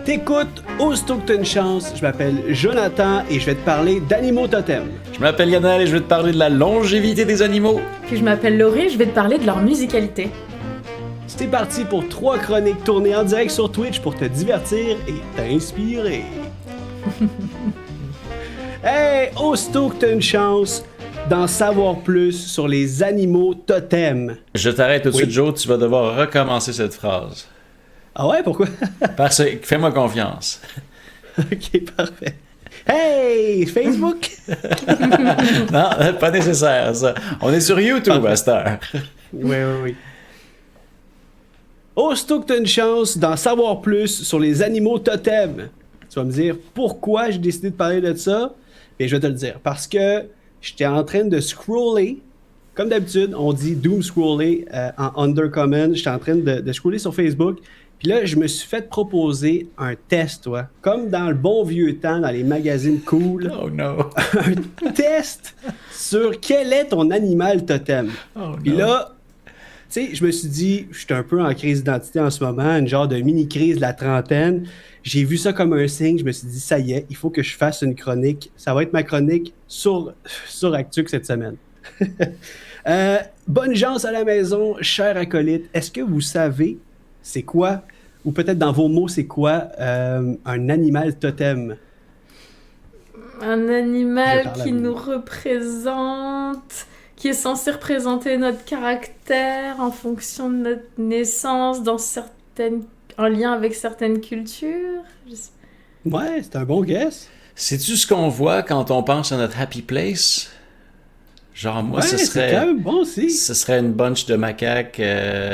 T'écoutes Aussitôt que t'as une chance, je m'appelle Jonathan et je vais te parler d'animaux totems. Je m'appelle Lionel et je vais te parler de la longévité des animaux. Puis je m'appelle Laurie et je vais te parler de leur musicalité. C'est parti pour 3 chroniques tournées en direct sur Twitch pour te divertir et t'inspirer. Hey, aussitôt que t'as une chance d'en savoir plus sur les animaux totems. Je t'arrête tout de suite, Joe, tu vas devoir recommencer cette phrase. Ah ouais, pourquoi? Parce que fais-moi confiance. Ok, parfait. Hey, Facebook? Non, pas nécessaire, ça. On est sur YouTube à cette heure. Oui. Aussitôt que tu as une chance d'en savoir plus sur les animaux totems, tu vas me dire pourquoi j'ai décidé de parler de ça. Et je vais te le dire. Parce que j'étais en train de scroller. Comme d'habitude, on dit doom scroller en undercommon. J'étais en train de scroller sur Facebook. Puis là, je me suis fait proposer un test, toi. Comme dans le bon vieux temps, dans les magazines cool. Oh no. Un test sur quel est ton animal totem. Oh Puis no. là, tu sais, je me suis dit, je suis un peu en crise d'identité en ce moment, une genre de mini-crise de la trentaine. J'ai vu ça comme un signe, je me suis dit, ça y est, il faut que je fasse une chronique. Ça va être ma chronique sur Actuc cette semaine. Bonne chance à la maison, cher acolyte. Est-ce que vous savez c'est quoi, ou peut-être dans vos mots, c'est quoi un animal totem? Un animal qui nous représente, qui est censé représenter notre caractère en fonction de notre naissance, en lien avec certaines cultures. Ouais, c'est un bon guess. Sais-tu ce qu'on voit quand on pense à notre happy place? Genre, moi, ouais, c'est quand même bon aussi. Ce serait une bunch de macaques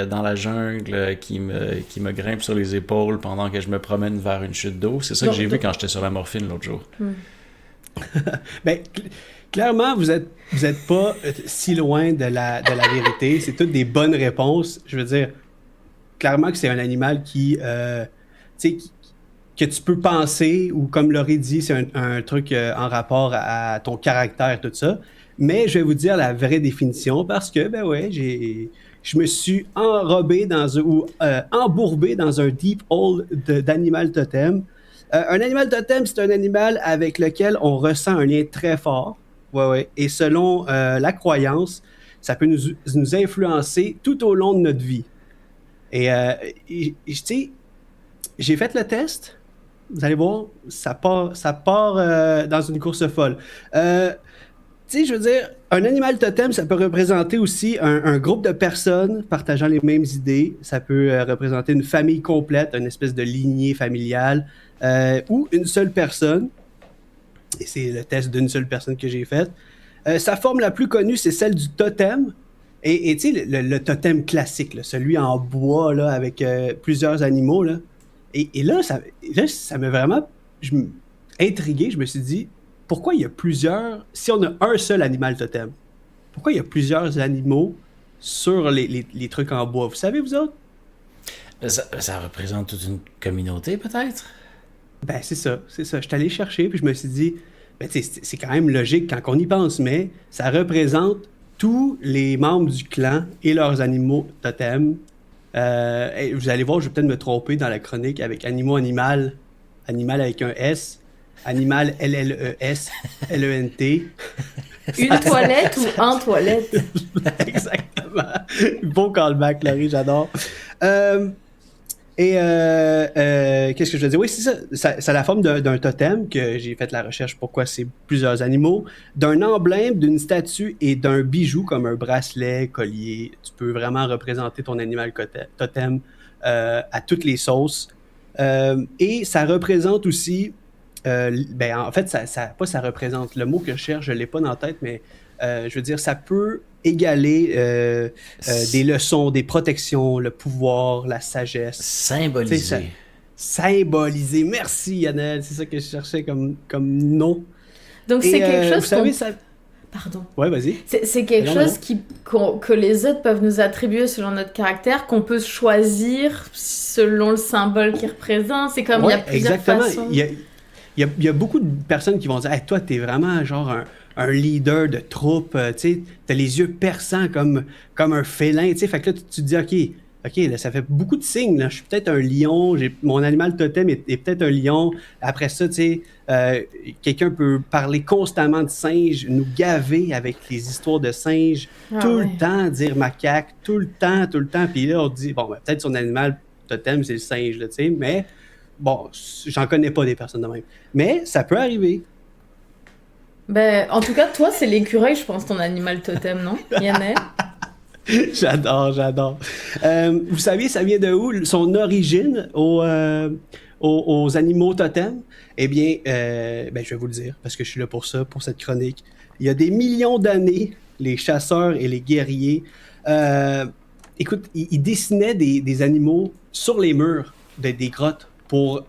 dans la jungle qui me grimpent sur les épaules pendant que je me promène vers une chute d'eau. C'est ça que j'ai vu quand j'étais sur la morphine l'autre jour. Ben, clairement, vous êtes pas si loin de la vérité. C'est toutes des bonnes réponses. Je veux dire, clairement que c'est un animal qui, tu sais, que tu peux penser, ou comme Laurie dit, c'est un truc en rapport à ton caractère, tout ça. Mais je vais vous dire la vraie définition parce que, ben ouais, je me suis embourbé dans un deep hole d'animal totem. Un animal totem, c'est un animal avec lequel on ressent un lien très fort. Ouais. Et selon la croyance, ça peut nous influencer tout au long de notre vie. Et tu sais, j'ai fait le test. Vous allez voir, ça part dans une course folle. Tu sais, je veux dire, un animal totem, ça peut représenter aussi un groupe de personnes partageant les mêmes idées. Ça peut représenter une famille complète, une espèce de lignée familiale, ou une seule personne. Et c'est le test d'une seule personne que j'ai fait. Sa forme la plus connue, c'est celle du totem. Et tu sais, le totem classique, là, celui en bois là, avec plusieurs animaux. Là. Et là, ça m'a vraiment intrigué. Je me suis dit, pourquoi il y a plusieurs... Si on a un seul animal totem, pourquoi il y a plusieurs animaux sur les trucs en bois? Vous savez, vous autres? Ça représente toute une communauté, peut-être? Ben, c'est ça. Je suis allé chercher, puis je me suis dit, ben, c'est quand même logique quand on y pense, mais ça représente tous les membres du clan et leurs animaux totems. Vous allez voir, je vais peut-être me tromper dans la chronique avec animal avec un S. Animal LLES, LENT. Une toilette ou un toilette? Exactement. Beau callback, Laurie, j'adore. Qu'est-ce que je veux dire? Oui, c'est ça. Ça a la forme d'un totem, que j'ai fait la recherche pourquoi c'est plusieurs animaux, d'un emblème, d'une statue et d'un bijou comme un bracelet, collier. Tu peux vraiment représenter ton animal totem à toutes les sauces. Et ça représente aussi... ben, en fait, ça représente le mot que je cherche, je ne l'ai pas dans la tête, mais je veux dire, ça peut égaler des leçons, des protections, le pouvoir, la sagesse. Symboliser. Symboliser. Merci, Yannel. C'est ça que je cherchais comme nom. Donc, c'est quelque chose vous savez, ça... Pardon. Ouais, vas-y. C'est quelque chose que les autres peuvent nous attribuer selon notre caractère, qu'on peut choisir selon le symbole qu'il représente. C'est comme, il y a plusieurs façons. Il y a beaucoup de personnes qui vont dire hey, « Toi, t'es vraiment genre un leader de troupe, tu sais, t'as les yeux perçants comme un félin. » Tu sais, fait que là, tu te dis « OK, OK, là, ça fait beaucoup de signes. Là. Je suis peut-être un lion. Mon animal totem est peut-être un lion. Après ça, tu sais, quelqu'un peut parler constamment de singes, nous gaver avec les histoires de singes, tout le temps dire macaque, tout le temps. Puis là, on dit, bon, ben, peut-être son animal totem, c'est le singe, là, tu sais, mais bon, j'en connais pas des personnes de même. Mais ça peut arriver. Ben, en tout cas, toi, c'est l'écureuil, je pense, ton animal totem, non, Yannel? J'adore. Vous saviez, ça vient de où? Son origine aux animaux totems? Eh bien, je vais vous le dire, parce que je suis là pour ça, pour cette chronique. Il y a des millions d'années, les chasseurs et les guerriers, écoute, ils dessinaient des animaux sur les murs des grottes en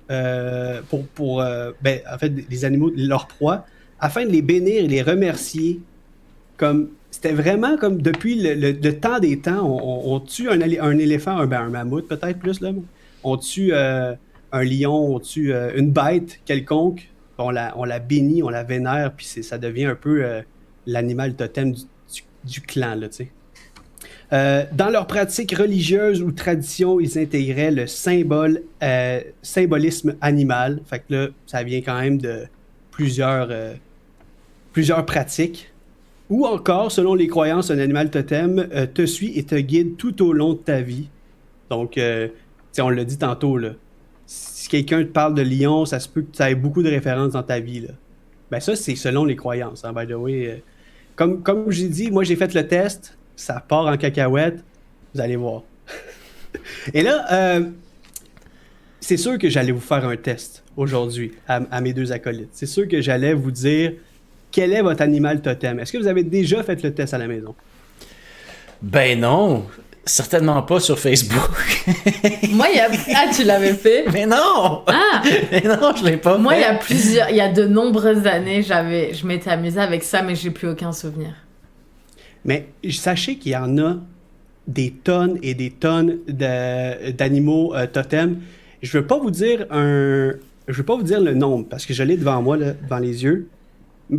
fait, des animaux, leur proie, afin de les bénir et les remercier. Comme c'était vraiment comme depuis le temps des temps, on tue un éléphant, un mammouth peut-être plus, là. On tue un lion, on tue une bête quelconque, on la bénit, on la vénère, puis ça devient un peu l'animal totem du clan, là, tu sais. Dans leurs pratiques religieuses ou traditions, ils intégraient le symbolisme animal. Fait que là, ça vient quand même de plusieurs pratiques. Ou encore, selon les croyances, un animal totem te suit et te guide tout au long de ta vie. Donc, on l'a dit tantôt, là. Si quelqu'un te parle de lion, ça se peut que tu aies beaucoup de références dans ta vie, là. Ben ça, c'est selon les croyances, hein, by the way. Comme j'ai dit, moi, j'ai fait le test. Ça part en cacahuète. Vous allez voir. Et là, c'est sûr que j'allais vous faire un test aujourd'hui à mes deux acolytes. C'est sûr que j'allais vous dire quel est votre animal totem. Est-ce que vous avez déjà fait le test à la maison? Ben non, certainement pas sur Facebook. Moi, tu l'avais fait? Mais non! Ah! Mais non, je l'ai pas Moi, fait. il y a de nombreuses années, je m'étais amusée avec ça, mais j'ai plus aucun souvenir. Mais sachez qu'il y en a des tonnes et des tonnes d'animaux totems. Je veux pas vous dire le nombre parce que je l'ai devant moi, là, devant les yeux.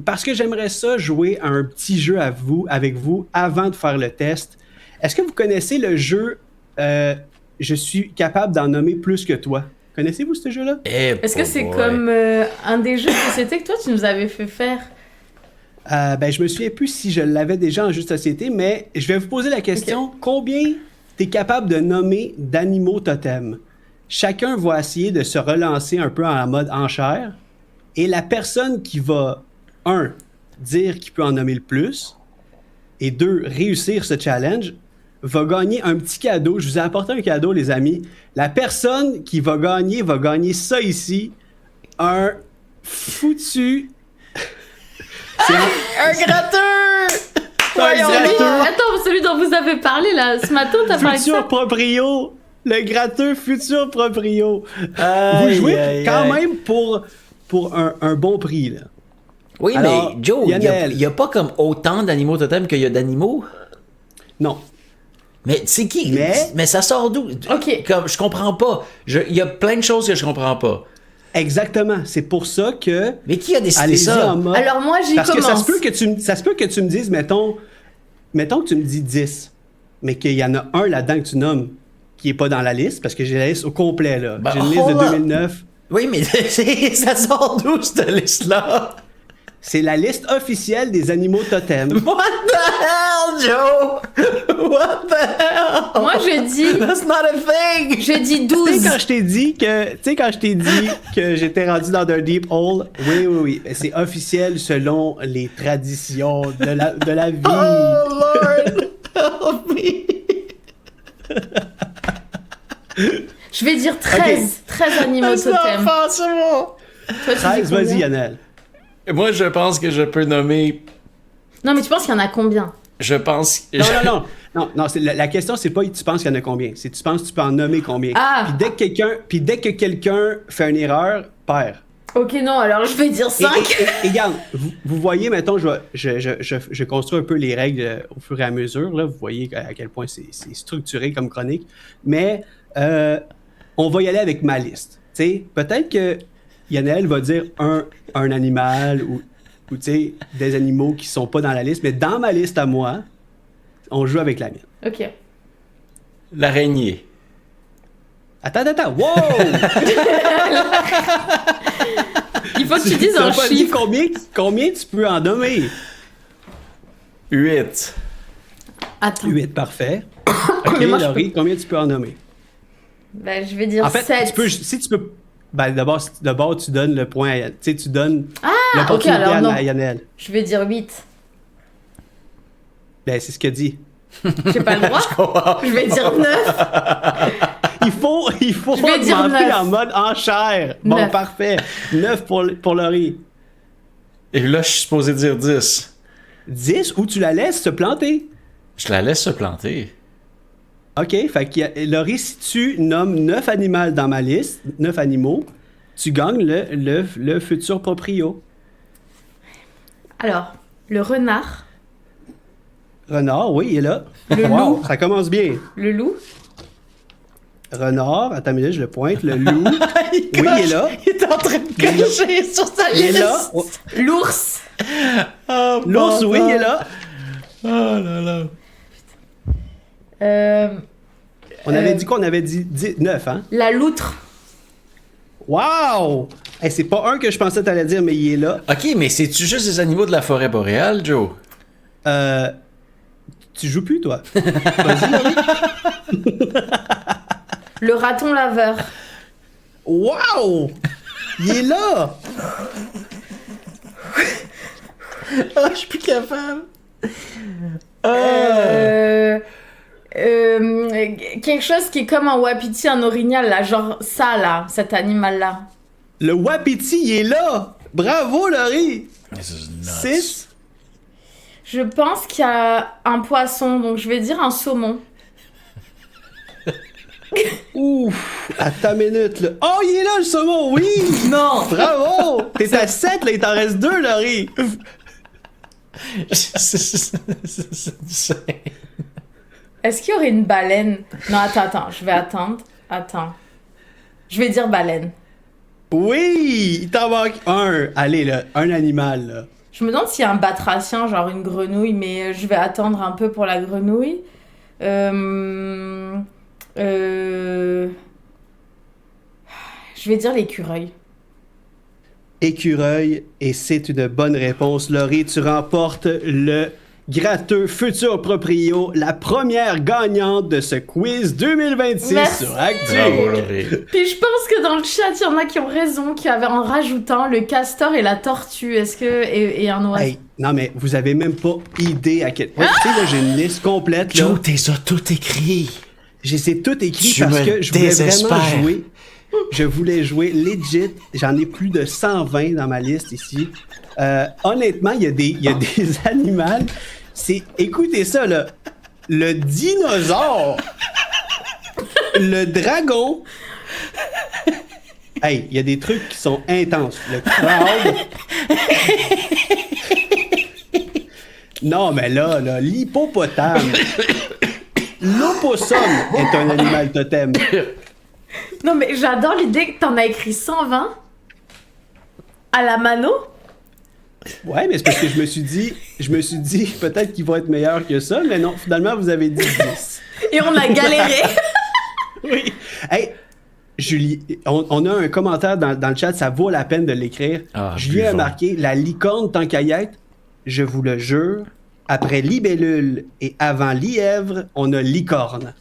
Parce que j'aimerais ça jouer à un petit jeu avec vous avant de faire le test. Est-ce que vous connaissez le jeu Je suis capable d'en nommer plus que toi? Connaissez-vous ce jeu-là? Est-ce que c'est comme un des jeux de société que toi tu nous avais fait faire? Je me souviens plus si je l'avais déjà en jeu de société, mais je vais vous poser la question, combien tu es capable de nommer d'animaux totems? Chacun va essayer de se relancer un peu en mode enchère, et la personne qui va, 1, dire qu'il peut en nommer le plus, et 2, réussir ce challenge, va gagner un petit cadeau. Je vous ai apporté un cadeau, les amis. La personne qui va gagner ça ici, un foutu... un gratteur! Attends, celui dont vous avez parlé là, ce matin, t'as parlé de ça? Futur proprio! Le gratteux futur proprio! Vous jouez quand même pour un bon prix, là. Oui, alors, mais Joe, il n'y a pas comme autant d'animaux totems qu'il y a d'animaux? Non. Mais c'est qui? Mais ça sort d'où? OK. Comme, je comprends pas. Il y a plein de choses que je comprends pas. Exactement. C'est pour ça que... Mais qui a décidé ça? Alors moi, j'y commence. Parce que ça se peut que tu me dises, mettons que tu me dis 10, mais qu'il y en a un là-dedans que tu nommes qui est pas dans la liste, parce que j'ai la liste au complet, là. J'ai une liste de 2009. Oui, mais ça sort d'où, cette liste-là? C'est la liste officielle des animaux totems. What the hell, Joe? What the hell? Moi, je dis... That's not a thing! Je dis 12. Tu sais, quand je t'ai dit que j'étais rendu dans un deep hole, oui. C'est officiel selon les traditions de la vie. Oh, Lord! Help me! Je vais dire 13. Okay. 13 animaux totems. C'est bon! 13, vas-y, Yannel. Moi, je pense que je peux nommer... Non, mais tu penses qu'il y en a combien? Je pense... Non, la question, c'est pas tu penses qu'il y en a combien. C'est tu penses que tu peux en nommer combien. Ah. Puis dès que quelqu'un fait une erreur, perd. Ok, non, alors je vais dire 5. Et regarde, vous voyez, mettons, je construis un peu les règles au fur et à mesure. Là, vous voyez à quel point c'est structuré comme chronique. Mais on va y aller avec ma liste. T'sais, peut-être que Yannel va dire un animal ou des animaux qui sont pas dans la liste, mais dans ma liste à moi, on joue avec la mienne. OK. L'araignée. Attends, wow! Il faut que tu dises un T'as pas dit chiffre. combien tu peux en nommer? 8. Attends. 8, parfait. Ok, Mais moi, je Laurie, combien tu peux en nommer? Ben, je vais dire En fait, 7. si tu peux... Ben, d'abord, tu donnes le point à... Tu sais, tu donnes Ok, l'opportunité alors non. à Yannel. Je vais dire 8. Ben, c'est ce qu'elle dit. J'ai pas le droit. Je vais dire 9. Il faut Je vais dire augmenter 9. en mode enchère. Bon, 9. parfait. 9 pour Laurie. Et là, je suis supposé dire 10. 10 ou tu la laisses se planter. Je la laisse se planter. OK, fait que Laurie, si tu nommes 9 animaux dans ma liste, 9 animaux, tu gagnes le futur proprio. Alors, le renard, Renard, oui, il est là. Le Wow, loup. ça commence bien. le loup, Renard, attends une minute, je le pointe. Le loup, oui, il est là. Il est en train de cocher sur sa Il est liste. là. Oh, l'ours, Oh, l'ours, bon, oui, bon. il est là. Oh là là. On avait dit qu'on avait dit 9, hein? la loutre, Wow! Hey, c'est pas un que je pensais que t'allais dire, mais il est là. Ok, mais c'est-tu juste des animaux de la forêt boréale, Joe? Tu joues plus, toi? Vas-y, Laurie. le raton laveur, Wow! Il est là! Ah, je suis plus capable. quelque chose qui est comme un wapiti, un orignal, là, genre ça, là, cet animal-là. Le wapiti, il est là! Bravo, Laurie! This is nuts. 6. Je pense qu'il y a un poisson, donc je vais dire un saumon. Ouf! Attends une minute, là. Oh, il est là, le saumon, oui! Non! Bravo! T'es à 7, là, il t'en reste 2, Laurie! C'est Est-ce qu'il y aurait une baleine? Non, attends, je vais attendre. Attends. Je vais dire baleine. Oui! Il t'en manque un! Allez, là, un animal, là. Je me demande s'il y a un batracien, genre une grenouille, mais je vais attendre un peu pour la grenouille. Je vais dire l'écureuil. Écureuil, et c'est une bonne réponse, Laurie. Tu remportes le gratteux futur proprio, la première gagnante de ce quiz 2026 Merci. sur Actu. Bravo, Laurie. Puis je pense que dans le chat, il y en a qui ont raison, qui avaient en rajoutant le castor et la tortue. Est-ce que... Et un oiseau. Hey, non, mais vous avez même pas idée à quel point. Tu sais, là, j'ai une liste complète, là. Joe, t'es ça tout écrit. J'ai tout écrit Tu parce me que je voulais désespères. vraiment jouer. Je voulais jouer legit. J'en ai plus de 120 dans ma liste ici. Honnêtement, il y a des animaux. Écoutez ça, là. Le dinosaure. Le dragon. Hey, il y a des trucs qui sont intenses. Le crabe. Non, mais là, l'hippopotame. L'opossum est un animal totem. Non, mais j'adore l'idée que t'en as écrit 120 à la mano. Ouais, mais c'est parce que je me suis dit peut-être qu'il va être meilleur que ça, mais non, finalement, vous avez dit 10. Et on a galéré. Oui. Hey, Julie, on a un commentaire dans le chat, ça vaut la peine de l'écrire. Ah, Julie a buvons. marqué la licorne tant qu'à y être, je vous le jure, après libellule et avant lièvre, on a licorne.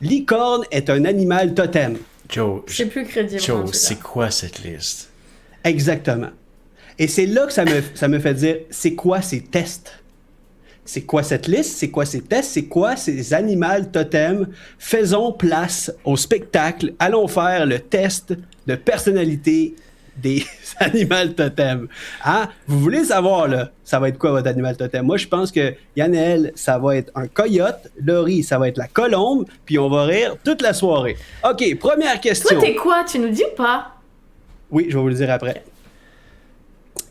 Licorne est un animal totem. Joe, C'est plus crédible. en Joe, tout cas. c'est quoi cette liste? Exactement. Et c'est là que ça me fait dire, c'est quoi ces tests? C'est quoi cette liste? C'est quoi ces tests? C'est quoi ces animaux totems? Faisons place au spectacle. Allons faire le test de personnalité des animaux totems. Hein? Vous voulez savoir, là, ça va être quoi votre animal totem? Moi, je pense que Yannel, ça va être un coyote. Laurie, ça va être la colombe. Puis on va rire toute la soirée. OK, première question. Toi, t'es quoi? Tu nous dis ou pas? Oui, je vais vous le dire après.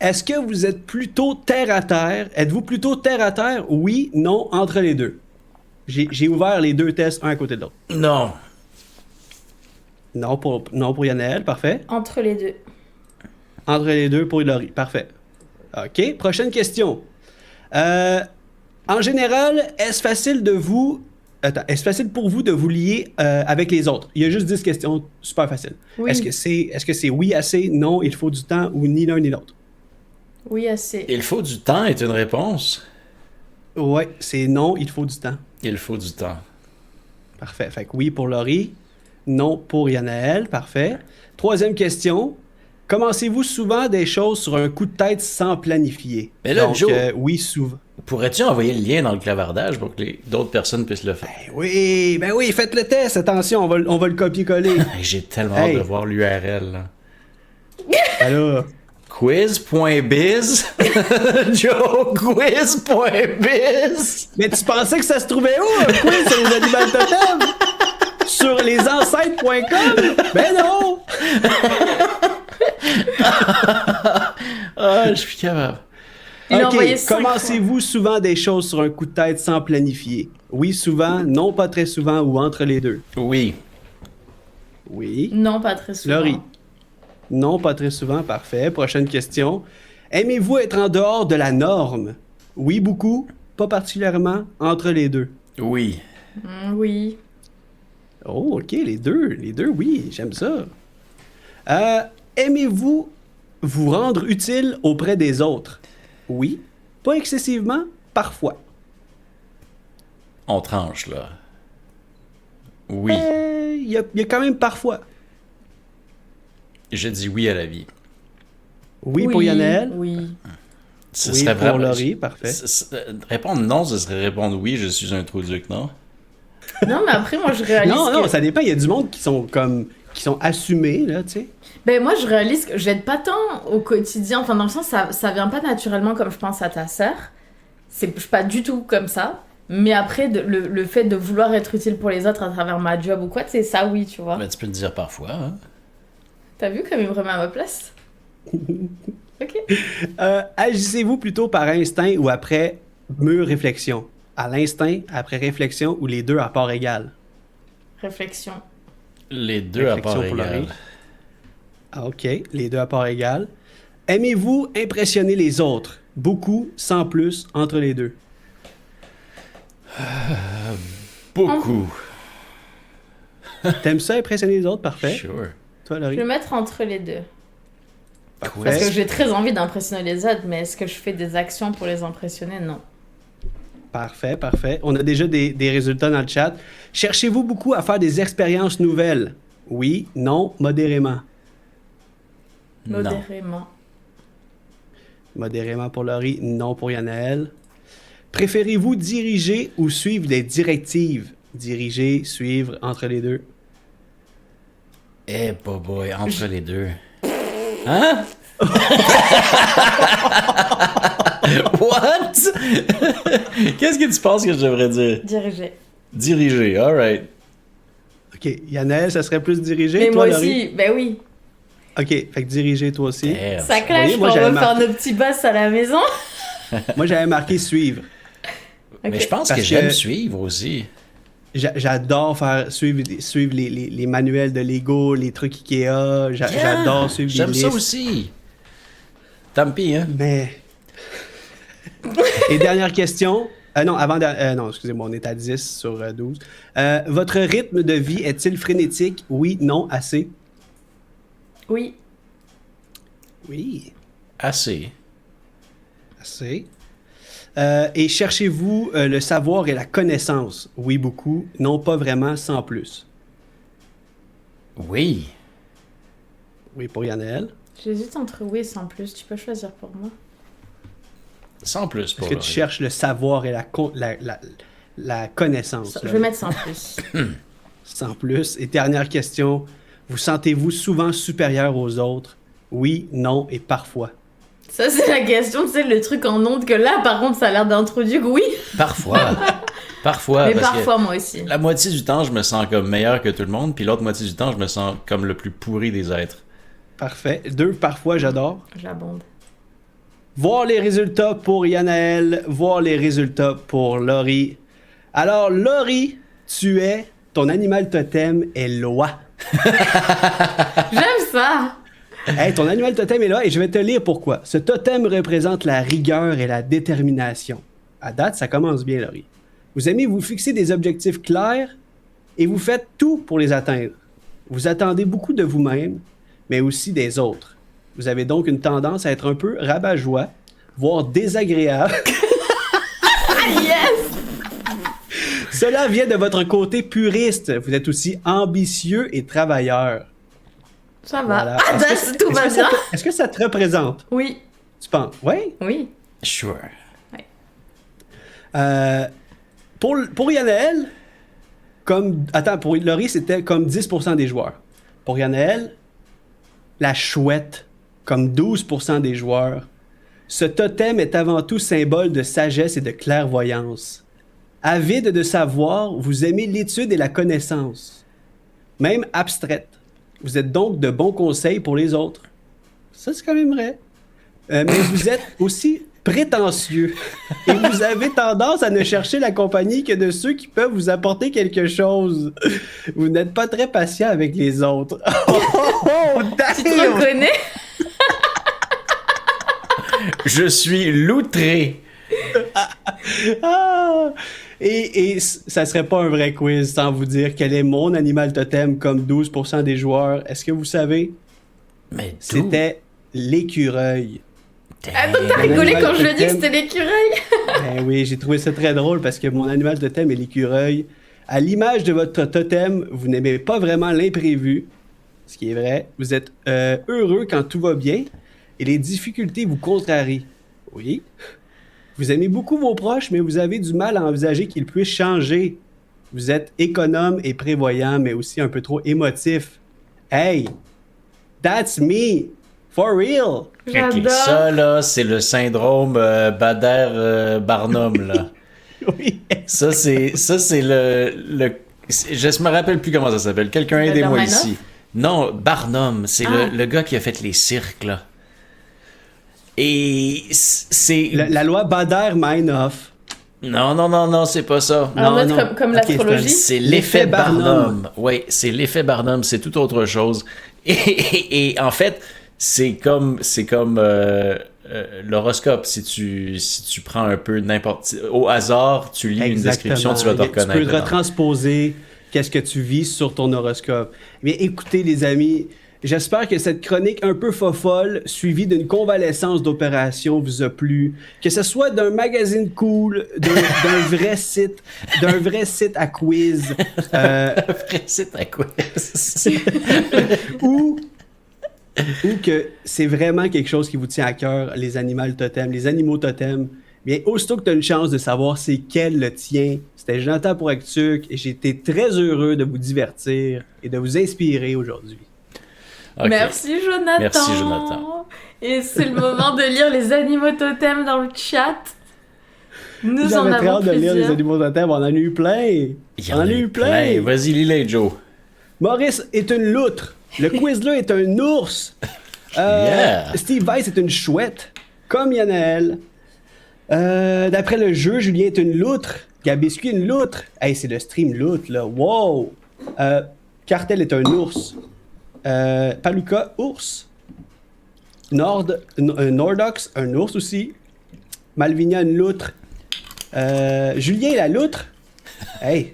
Est-ce que vous êtes plutôt terre à terre? Êtes-vous plutôt terre à terre? Oui, non, entre les deux. J'ai ouvert les deux tests un à côté de l'autre. Non. Non pour Yannel, parfait. Entre les deux. Entre les deux pour Laurie, parfait. OK, prochaine question. En général, est-ce facile de vous Attends, est-ce facile pour vous de vous lier avec les autres? Il y a juste 10 questions, super facile. Oui. Est-ce que c'est oui, assez, non, il faut du temps ou ni l'un ni l'autre? Oui, assez. Il faut du temps est une réponse. Ouais, c'est non, il faut du temps. Il faut du temps. Parfait. Fait que oui pour Laurie, non pour Yanaël. Parfait. Troisième question. Commencez-vous souvent des choses sur un coup de tête sans planifier? Mais là, Donc, Joe, oui, souvent. pourrais-tu envoyer le lien dans le clavardage pour que d'autres personnes puissent le faire? Ben oui, faites le test. Attention, on va le copier-coller. J'ai tellement hâte de voir l'URL. Là. Alors, Quiz.biz? Joe, quiz.biz? mais tu pensais que ça se trouvait où, un quiz sur les animaux totems? Sur lesancêtres.com? Ben non! Ah, je suis capable. Il a Ok, envoyé 5 commencez-vous souvent des choses sur un coup de tête sans planifier? Oui, souvent, non, pas très souvent, ou entre les deux? Oui. Oui. Non, pas très souvent. Laurie? Non, pas très souvent, parfait. Prochaine question. Aimez-vous être en dehors de la norme? Oui, beaucoup, pas particulièrement, entre les deux? Oui. Oui. Oh, ok, les deux, oui, j'aime ça. Aimez-vous vous rendre utile auprès des autres? Oui, pas excessivement, parfois. On tranche, là. Oui. Il y a quand même parfois. Je dis oui à la vie. Oui, pour Yanaël? Oui. Ce Oui, serait pour vraiment... Laurie, parfait. Répondre non, ce serait répondre oui, je suis un trou duc, non? Non, mais après, moi, je réalise Non, ça dépend. Il y a du monde qui sont assumés, là, tu sais. Ben, moi, je réalise que j'aide pas tant au quotidien. Enfin, dans le sens, ça vient pas naturellement comme je pense à ta sœur. Je suis pas du tout comme ça. Mais après, le fait de vouloir être utile pour les autres à travers ma job ou quoi, c'est ça, oui, tu vois. Mais tu peux le dire parfois, hein? T'as vu comme il me remet à ma place? Ok. Agissez-vous plutôt par instinct ou après mûre réflexion? À l'instinct, après réflexion ou les deux à part égale? Réflexion. Les deux à part Réflexion pour égale. Laurie. Ah, OK, les deux à part égale. Aimez-vous impressionner les autres? Beaucoup, sans plus, entre les deux? Beaucoup. T'aimes ça, impressionner les autres? Parfait. Sure. Toi, Je Laurie? vais le mettre entre les deux. Parfait. Parce que j'ai très envie d'impressionner les autres, mais est-ce que je fais des actions pour les impressionner? Non. Parfait, parfait. On a déjà des résultats dans le chat. Cherchez-vous beaucoup à faire des expériences nouvelles? Oui, non, modérément. Non. Modérément. Modérément pour Laurie, non pour Yanaël. Préférez-vous diriger ou suivre des directives? Diriger, suivre, entre les deux. Eh, boy, entre les deux. Hein? What? Qu'est-ce que tu penses que je devrais dire? Diriger. Diriger, alright. OK, Yanaël, ça serait plus diriger, Mais toi, moi Laurie? aussi, ben oui. OK, fait que diriger, toi aussi. Damn. Ça clash Oui, moi, quand on j'avais va faire marqué- nos petits boss à la maison. Moi, j'avais marqué suivre. Mais je pense Parce que j'aime que- suivre aussi. J'adore suivre les manuels de Lego, les trucs Ikea. J'adore suivre les J'aime ça listes. aussi. Tant pis, hein? Mais... Et dernière question. Non, non, excusez-moi, on est à 10 sur 12. Votre rythme de vie est-il frénétique? Oui, non, assez? Oui. Oui, Assez. assez. Et cherchez-vous le savoir et la connaissance? Oui, beaucoup. Non, pas vraiment, sans plus. Oui. Oui, pour Yanaël. J'hésite entre oui et sans plus. Tu peux choisir pour moi. Sans plus pour Est-ce que tu cherches le savoir et la connaissance? Je là? vais mettre sans plus. Sans plus. Et dernière question. Vous sentez-vous souvent supérieur aux autres? Oui, non et parfois. Ça, c'est la question, tu sais, le truc en onde que là, par contre, ça a l'air d'introduire. Oui, Parfois. Parfois. mais parce parfois, moi aussi. que la moitié du temps, je me sens comme meilleur que tout le monde, puis l'autre moitié du temps, je me sens comme le plus pourri des êtres. Parfait. 2, parfois, j'adore. J'abonde. Voir les résultats pour Yanaël, voir les résultats pour Laurie. Alors, Laurie, ton animal totem est l'oie. J'aime ça. Hey, ton animal totem est là et je vais te lire pourquoi. Ce totem représente la rigueur et la détermination. À date, ça commence bien, Laurie. Vous aimez vous fixer des objectifs clairs et vous faites tout pour les atteindre. Vous attendez beaucoup de vous-même, mais aussi des autres. Vous avez donc une tendance à être un peu rabat-joie, voire désagréable. Yes! Cela vient de votre côté puriste. Vous êtes aussi ambitieux et travailleur. Ça va. Voilà. Tout va bien. Est-ce que ça te représente? Oui. Tu penses? Oui? Oui. Sure. Pour Yanaël, pour Laurie, c'était comme 10% des joueurs. Pour Yanaël, la chouette, comme 12% des joueurs. Ce totem est avant tout symbole de sagesse et de clairvoyance. Avide de savoir, vous aimez l'étude et la connaissance, même abstraite. Vous êtes donc de bons conseils pour les autres. Ça, c'est quand même vrai. Mais vous êtes aussi prétentieux et vous avez tendance à ne chercher la compagnie que de ceux qui peuvent vous apporter quelque chose. Vous n'êtes pas très patient avec les autres. Tu te reconnais? Je suis loutré. Et ça serait pas un vrai quiz sans vous dire quel est mon animal totem comme 12% des joueurs. Est-ce que vous savez? Mais c'était l'écureuil. Ah, donc t'as rigolé quand je lui ai dit que c'était l'écureuil? Ben oui, j'ai trouvé ça très drôle parce que mon animal totem est l'écureuil. À l'image de votre totem, vous n'aimez pas vraiment l'imprévu, ce qui est vrai. Vous êtes heureux quand tout va bien et les difficultés vous contrarient. Oui. Vous aimez beaucoup vos proches, mais vous avez du mal à envisager qu'ils puissent changer. Vous êtes économe et prévoyant, mais aussi un peu trop émotif. Hey, that's me, for real. J'adore. Ça, là, c'est le syndrome Bader-Barnum, là. Oui. Ça, c'est le... Je me rappelle plus comment ça s'appelle. Quelqu'un aidez-moi ici. Non, Barnum, c'est le gars qui a fait les cirques, là. Et c'est... La loi Bader-Meinhof. Non, c'est pas ça. Alors, non. Comme l'astrologie. C'est l'effet Barnum. Oui, c'est l'effet Barnum, c'est tout autre chose. Et en fait, c'est comme l'horoscope. Si tu prends un peu n'importe... Au hasard, tu lis une description, tu vas te reconnaître. Tu peux retransposer qu'est-ce que tu vis sur ton horoscope. Eh bien, écoutez, les amis, j'espère que cette chronique un peu fofolle, suivie d'une convalescence d'opération, vous a plu. Que ce soit d'un magazine cool, d'un vrai site à quiz. Un vrai site à quiz. ou que c'est vraiment quelque chose qui vous tient à cœur, les animaux totems. Bien, aussitôt que tu as une chance de savoir c'est quel le tien, c'était Jonathan pour Actuc et j'ai été très heureux de vous divertir et de vous inspirer aujourd'hui. Okay. Merci Jonathan. Et c'est le moment de lire les animaux totems dans le chat. Nous en avons hâte de lire plusieurs. les animaux totems, on en a eu plein. Il y en a eu plein. Vas-y, lis-les, Joe. Maurice est une loutre. Le Quizler est un ours. Steve Weiss est une chouette. Comme Yanaël. D'après le jeu, Julien est une loutre. Gabiscu une loutre. Hey, c'est le stream loutre, là. Wow! Cartel est un ours. Paluca, ours. Nordox, un ours aussi. Malvinia, une loutre. Julien, la loutre. Hey!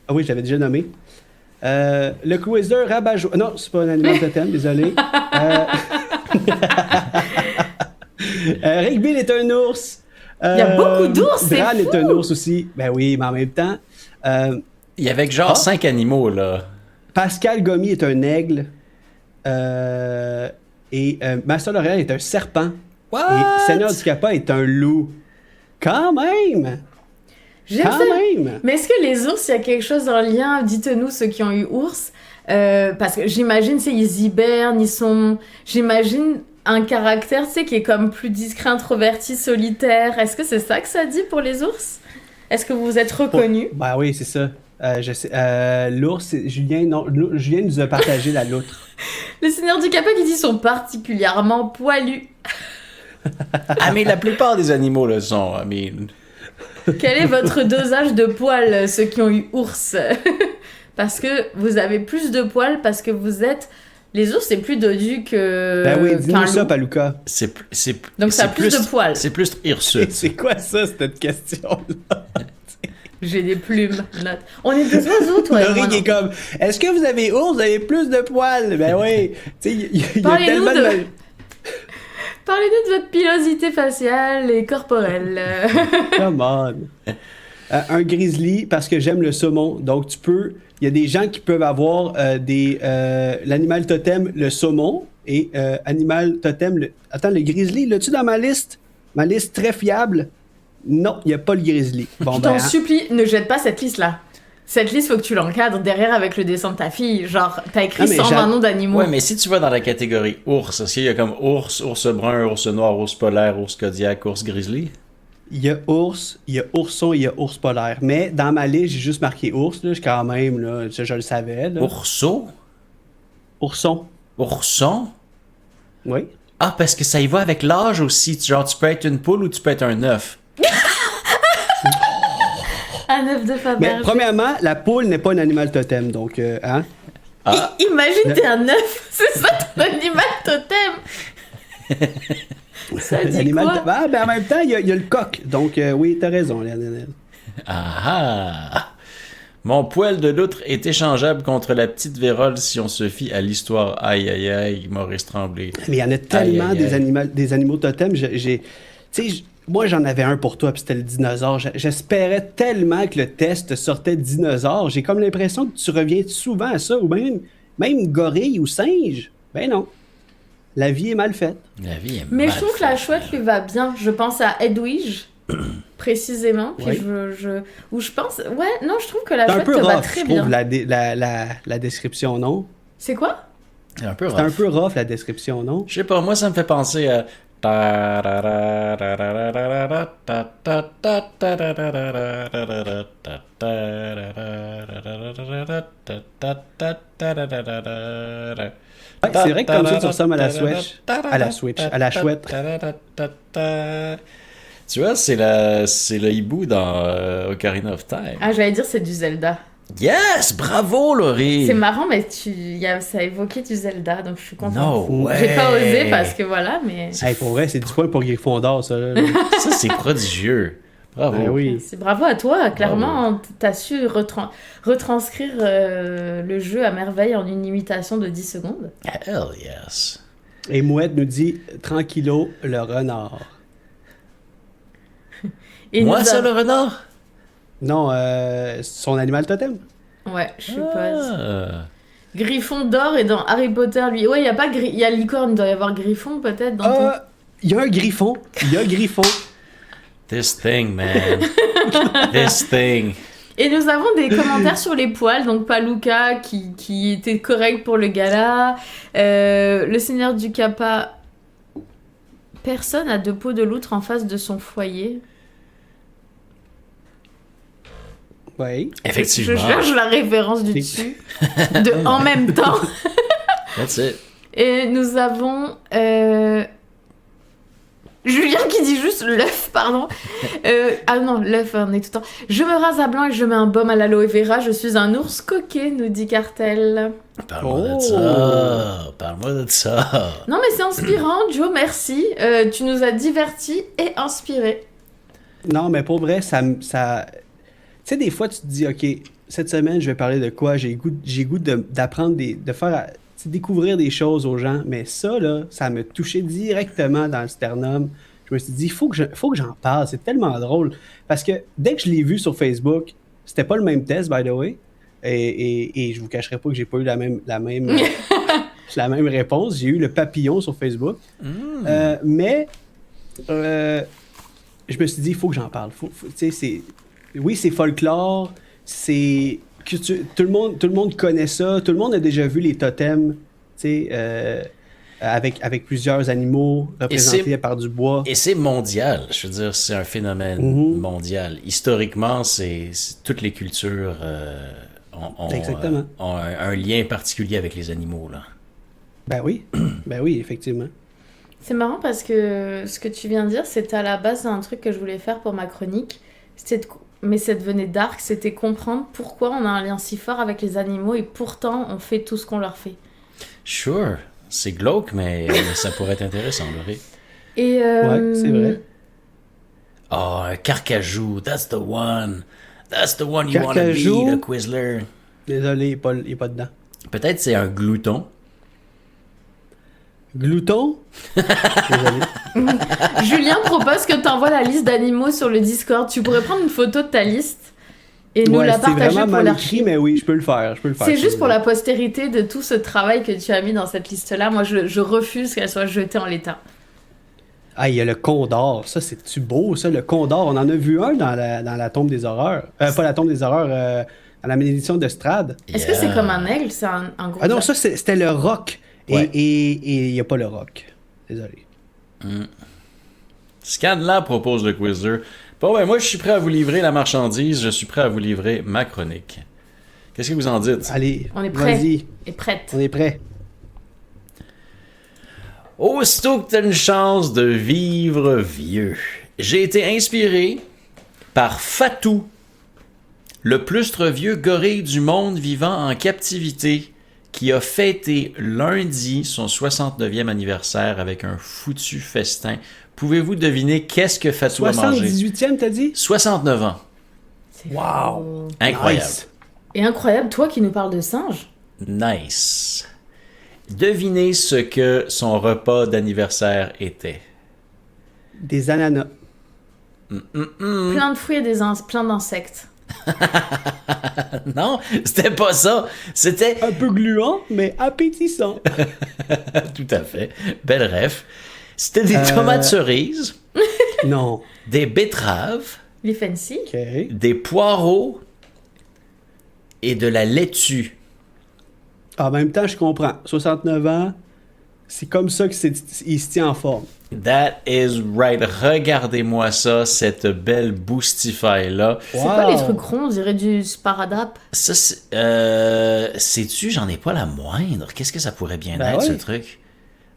Ah oui, je l'avais déjà nommé. Le Quizler, rabat-joie. Non, c'est pas un animal totem, désolé. Rick Bill est un ours. Il y a beaucoup d'ours, c'est Bran fou. est un ours aussi. Ben oui, mais en même temps... il y avait genre 5 animaux, là. Pascal Gomi est un aigle. Et Master L'Oréal est un serpent. What? Et Seigneur du Kappa est un loup. Quand même! Même! Mais est-ce que les ours, il y a quelque chose en lien? Dites-nous, ceux qui ont eu ours. Parce que j'imagine, ils hibernent, j'imagine un caractère, qui est comme plus discret, introverti, solitaire. Est-ce que c'est ça que ça dit pour les ours? Est-ce que vous vous êtes reconnus? Bah oui, c'est ça. Je sais. L'ours, Julien nous a partagé la loutre. Le Seigneur du Kappa qui dit sont particulièrement poilus. Ah, mais la plupart des animaux le sont. Quel est votre dosage de poils, ceux qui ont eu ours? Parce que vous avez plus de poils, parce que vous êtes... Les ours, c'est plus dodu que... Ben oui, dis-nous ça, Paluca. Donc ça a plus de poils. C'est plus hirsute. C'est quoi ça, cette question-là? J'ai des plumes. Note. On est des oiseaux, toi et moi. Laurie qui est comme, est-ce que vous avez ours? Vous avez plus de poils? Ben oui. Tu sais, il y a tellement de... Parlez-nous de votre pilosité faciale et corporelle. Come on. Un grizzly, parce que j'aime le saumon. Donc, il y a des gens qui peuvent avoir l'animal totem, le saumon, et animal totem, Attends, le grizzly, l'as-tu dans ma liste? Ma liste très fiable? Non, il n'y a pas le grizzly. Bon, Je t'en supplie, ne jette pas cette liste-là. Cette liste, faut que tu l'encadres derrière avec le dessin de ta fille. Genre, t'as écrit 120 noms d'animaux. Ouais, mais si tu vas dans la catégorie ours, est-ce qu'il y a comme ours, ours brun, ours noir, ours polaire, ours Kodiak, ours grizzly? Il y a ours, il y a ourson, il y a ours polaire. Mais dans ma liste, j'ai juste marqué ours, là, quand même, là, ça, je le savais. Là. Ourson? Ourson. Ourson? Oui. Ah, parce que ça y va avec l'âge aussi. Genre, tu peux être une poule ou tu peux être un œuf. Un œuf de Fabergé. Mais premièrement, la poule n'est pas un animal totem, donc, hein? Ah. Imagine, t'es un œuf, c'est ça ton animal totem. Ça dit quoi? Ah, ben en même temps, il y a le coq, donc oui, t'as raison, Lionel. Ah! Mon poil de loutre est échangeable contre la petite vérole si on se fie à l'histoire. Aïe, aïe, aïe, Maurice Tremblay. Mais il y en a tellement des animaux totems. Tu sais, moi, j'en avais un pour toi, puis c'était le dinosaure. J'espérais tellement que le test sortait dinosaure. J'ai comme l'impression que tu reviens souvent à ça, ou même gorille ou singe. Ben non. La vie est mal faite. La vie est Mais mal je trouve que la chouette lui va bien. Je pense à Edwige, précisément. Puis où je pense... Ouais, non, je trouve que la chouette te va très bien. C'est un peu rough, je trouve, la description, non? C'est quoi? C'est un peu rough. C'est un peu rough, la description, non? Je sais pas, moi, ça me fait penser à... Ouais, c'est vrai que comme ça, tu ressembles à la Switch. À la chouette. Tu vois, c'est le hibou dans Ocarina of Time. Ah, j'allais dire c'est du Zelda. Yes! Bravo, Laurie! C'est marrant, mais ça a évoqué du Zelda, donc je suis contente. No way. J'ai pas osé parce que voilà, mais... Hey, pour vrai, c'est 10 points pour Gryffondor, ça. Là. Ça, c'est prodigieux. Bravo. Ben oui. C'est bravo à toi, clairement, t'as su retranscrire le jeu à merveille en une imitation de 10 secondes. Hell yes. Et Mouette nous dit « Tranquillo, le renard Et ». Moi, c'est le renard? Non, son animal totem. Ouais, je suppose. Griffon d'or et dans Harry Potter, lui... Ouais, il y a licorne, il doit y avoir Griffon peut-être dans ton... Il y a un griffon. This thing, man. This thing. Et nous avons des commentaires sur les poils, donc Paluca qui était correct pour le gala, le seigneur du Kappa, personne a de peau de loutre en face de son foyer. Oui. Effectivement. Je cherche la référence du dessus, de en même temps. That's it. Et nous avons Julien qui dit juste l'œuf, pardon. Ah non, l'œuf, on est tout le temps. Je me rase à blanc et je mets un baume à l'aloe vera. Je suis un ours coquet, nous dit Cartel. Parle-moi de ça. Parle-moi de ça. Non, mais c'est inspirant, Joe, merci. Tu nous as divertis et inspirés. Non, mais pour vrai, ça... Tu sais, des fois, tu te dis, OK, cette semaine, je vais parler de quoi? J'ai goût d'apprendre, de faire... découvrir des choses aux gens, mais ça, là, ça me touchait directement dans le sternum. Je me suis dit, il faut que j'en parle, c'est tellement drôle. Parce que dès que je l'ai vu sur Facebook, c'était pas le même test, by the way, et je vous cacherai pas que j'ai pas eu la même réponse. J'ai eu le papillon sur Facebook. Mais je me suis dit, il faut que j'en parle. Oui, c'est folklore, c'est... tout le monde connaît ça, tout le monde a déjà vu les totems, avec plusieurs animaux représentés par du bois. Et c'est mondial, je veux dire, c'est un phénomène mondial. Historiquement, c'est toutes les cultures ont un lien particulier avec les animaux, là. Ben oui, effectivement. C'est marrant parce que ce que tu viens de dire, c'était à la base un truc que je voulais faire pour ma chronique, mais ça devenait dark, c'était comprendre pourquoi on a un lien si fort avec les animaux et pourtant on fait tout ce qu'on leur fait. Sure, c'est glauque, mais ça pourrait être intéressant, Laurie. Et ouais, c'est vrai. Oh, un carcajou, that's the one. That's the one you want to Carcajou. be, le Quizler. Désolé, il est pas dedans. Peut-être c'est un glouton. Glouton? Désolé. Julien propose que tu envoies la liste d'animaux sur le Discord. Tu pourrais prendre une photo de ta liste et nous la c'est partager vraiment pour mal l'archive. écrit, mais oui, je peux le faire. C'est juste pour la postérité de tout ce travail que tu as mis dans cette liste-là. Moi, je refuse qu'elle soit jetée en l'état. Ah, il y a le Condor. Ça, c'est-tu beau, ça, le Condor? On en a vu un dans la Tombe des Horreurs. Pas la Tombe des Horreurs, à la Malédiction de Strahd. Est-ce que c'est comme un aigle? C'est un gros... Ah non, ça, c'était le roc. Ouais. Et il n'y a pas le roc. Désolé. Scanlan propose le Quizler. Bon, ben moi, je suis prêt à vous livrer la marchandise. Je suis prêt à vous livrer ma chronique. Qu'est-ce que vous en dites? Allez, On est prêt. vas-y. Et prête. On est prêt. Aussitôt que t'as une chance de vivre vieux, j'ai été inspiré par Fatou, le plus vieux gorille du monde vivant en captivité, qui a fêté lundi son 69e anniversaire avec un foutu festin. Pouvez-vous deviner qu'est-ce que Fatou a mangé? 78e, t'as dit? 69 ans. C'est Wow. fou. Incroyable. Nice. Et incroyable, toi qui nous parles de singes. Nice. Devinez ce que son repas d'anniversaire était. Des ananas. Plein de fruits et plein d'insectes. Non, c'était pas ça. C'était... Un peu gluant, mais appétissant. Tout à fait. Belle ref. C'était des tomates cerises, Non. des betteraves, Les fancy. OK. des poireaux et de la laitue. En même temps, je comprends. 69 ans, c'est comme ça qu'il se tient en forme. That is right. Regardez-moi ça, cette belle Boostify-là. C'est quoi les trucs ronds? On dirait du sparadrap. Ça, sais-tu, j'en ai pas la moindre. Qu'est-ce que ça pourrait bien Ben être, ouais. ce truc?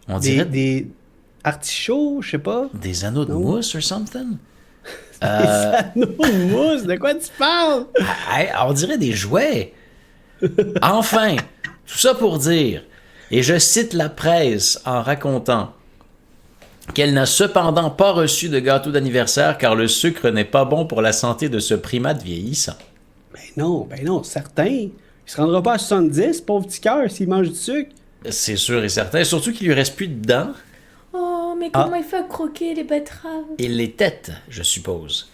On dirait Des artichauts, je sais pas. des anneaux de Non. mousse or something? Des anneaux de mousse, de quoi tu parles? On dirait des jouets. Enfin, tout ça pour dire, et je cite la presse en racontant qu'elle n'a cependant pas reçu de gâteau d'anniversaire car le sucre n'est pas bon pour la santé de ce primate vieillissant. Ben non, certain. Il se rendra pas à 70, pauvre petit cœur, s'il mange du sucre. C'est sûr et certain, surtout qu'il lui reste plus de dents Oh, mais comment il fait à croquer les betteraves? et les têtes, je suppose.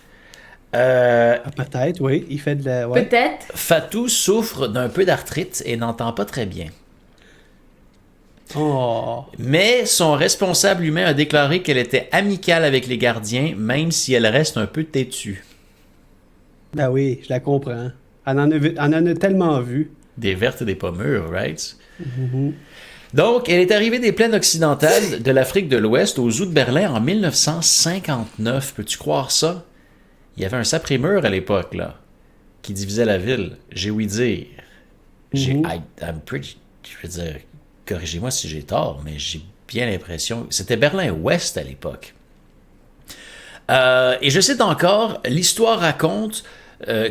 Ah, peut-être, oui. Il fait de la... Ouais. Peut-être. Fatou souffre d'un peu d'arthrite et n'entend pas très bien. Oh. Mais son responsable humain a déclaré qu'elle était amicale avec les gardiens, même si elle reste un peu têtue. Ben oui, je la comprends. Elle en a tellement vu. Des vertes et des pommures, right? Donc, elle est arrivée des plaines occidentales de l'Afrique de l'Ouest au zoo de Berlin en 1959. Peux-tu croire ça? Il y avait un saprimur à l'époque, là, qui divisait la ville. J'ai ouï dire. I'm pretty... Je veux dire, corrigez-moi si j'ai tort, mais j'ai bien l'impression... C'était Berlin-Ouest à l'époque. Et je cite encore, l'histoire raconte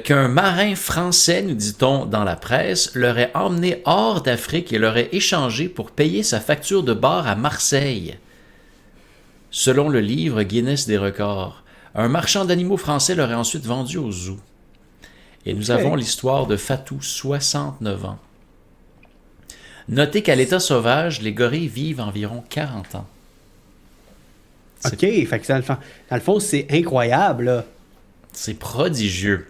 qu'un marin français, nous dit-on dans la presse, l'aurait emmené hors d'Afrique et l'aurait échangé pour payer sa facture de bar à Marseille. Selon le livre Guinness des records, un marchand d'animaux français l'aurait ensuite vendu au zoo. Et nous avons l'histoire de Fatou, 69 ans. Notez qu'à l'état sauvage, les gorilles vivent environ 40 ans. OK, fait que dans le fond, c'est incroyable, là. C'est prodigieux.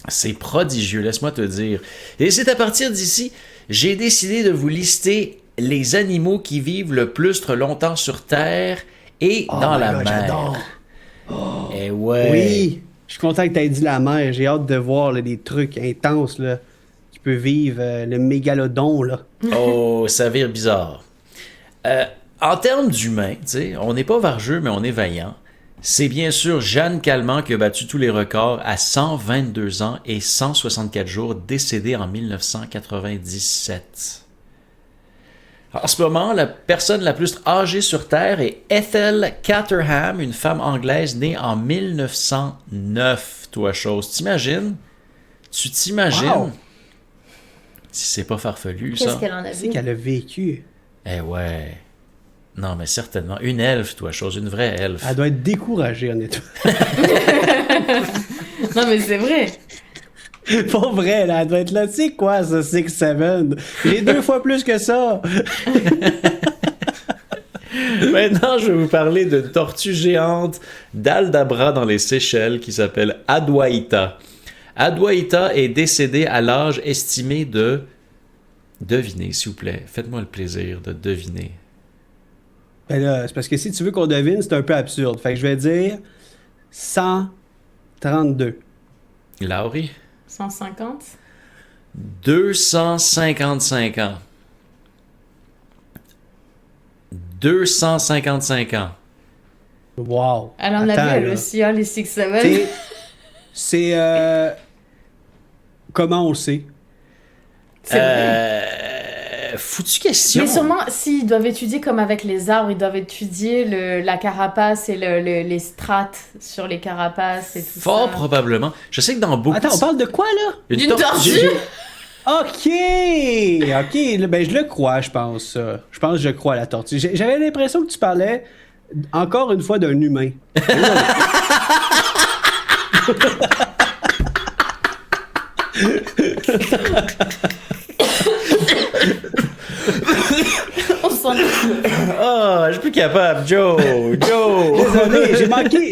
C'est prodigieux, laisse-moi te dire. Et c'est à partir d'ici, j'ai décidé de vous lister les animaux qui vivent le plus longtemps sur Terre et dans la mer. J'adore. Eh ouais. Oui, je suis content que tu aies dit la mer. J'ai hâte de voir là, des trucs intenses là, qui peuvent vivre. Le mégalodon, là. Oh, ça vire bizarre. En termes d'humains, tu sais, on n'est pas vargeux, mais on est vaillant. C'est bien sûr Jeanne Calment qui a battu tous les records à 122 ans et 164 jours, décédée en 1997. En ce moment, la personne la plus âgée sur Terre est Ethel Caterham, une femme anglaise née en 1909. Toi, chose. T'imagines? Tu t'imagines? Wow. Si c'est pas farfelu, Qu'est-ce ça. qu'elle en a C'est vu? qu'elle a vécu. Eh ouais. Non, mais certainement. Une elfe, toi, chose. Une vraie elfe. Elle doit être découragée, honnêtement. Non, mais c'est vrai. Pour vrai, là, elle doit être là. C'est quoi ça, 6-7? J'ai 2 fois plus que ça. Maintenant, je vais vous parler d'une tortue géante d'Aldabra dans les Seychelles qui s'appelle Adwaita. Adwaita est décédée à l'âge estimé de... Devinez, s'il vous plaît. Faites-moi le plaisir de deviner. Ben là, c'est parce que si tu veux qu'on devine, c'est un peu absurde. Fait que je vais dire 132. Laurie? 150? 255 ans. 255 ans. Wow. Elle en Attends, a vu, elle là. aussi, hein, les 6-7. C'est comment on le sait? C'est vrai. Foutue question. Mais sûrement, s'ils doivent étudier comme avec les arbres, ils doivent étudier la carapace et les strates sur les carapaces et tout Fort ça. probablement. Je sais que dans beaucoup... Attends, on parle de quoi, là? D'une tortue? OK! OK, là, ben je le crois, je pense. Je pense que je crois à la tortue. J'avais l'impression que tu parlais, encore une fois, d'un humain. On s'en Ah, je suis plus capable, Joe! Joe! Désolé,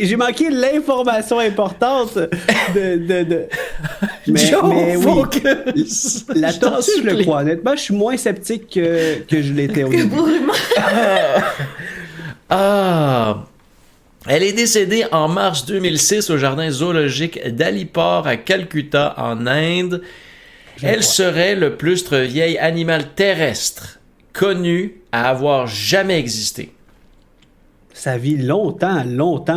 j'ai manqué l'information importante de... Joe, mais oui, focus! la Je t'en tortue, je le supplie. crois. Honnêtement, je suis moins sceptique que je l'étais au que début. brûlement. Ah! Elle est décédée en mars 2006 au jardin zoologique d'Alipore à Calcutta, en Inde. Elle serait le plus vieil animal terrestre connu à avoir jamais existé. Ça vit longtemps,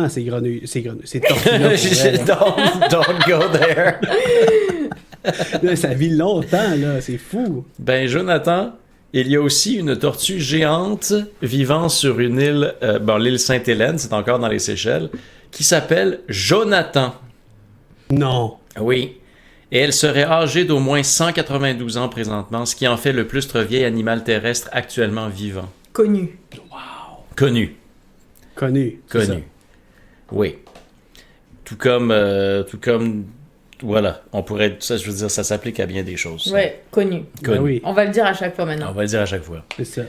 ces grenouilles, ces tortues-là. pour vrai, là. don't go there. Là, ça vit longtemps, là, c'est fou. Ben, Jonathan, il y a aussi une tortue géante vivant sur une île, l'île Sainte-Hélène, c'est encore dans les Seychelles, qui s'appelle Jonathan. Non. Oui. Et elle serait âgée d'au moins 192 ans présentement, ce qui en fait le plus vieil animal terrestre actuellement vivant. Connu. Connu. Connu. c'est ça. Connu. Oui. Tout comme, voilà, on pourrait, ça, je veux dire, ça s'applique à bien des choses. Ouais, connu. Connu. Ben oui, On va le dire à chaque fois On maintenant. va le dire à chaque fois. c'est ça.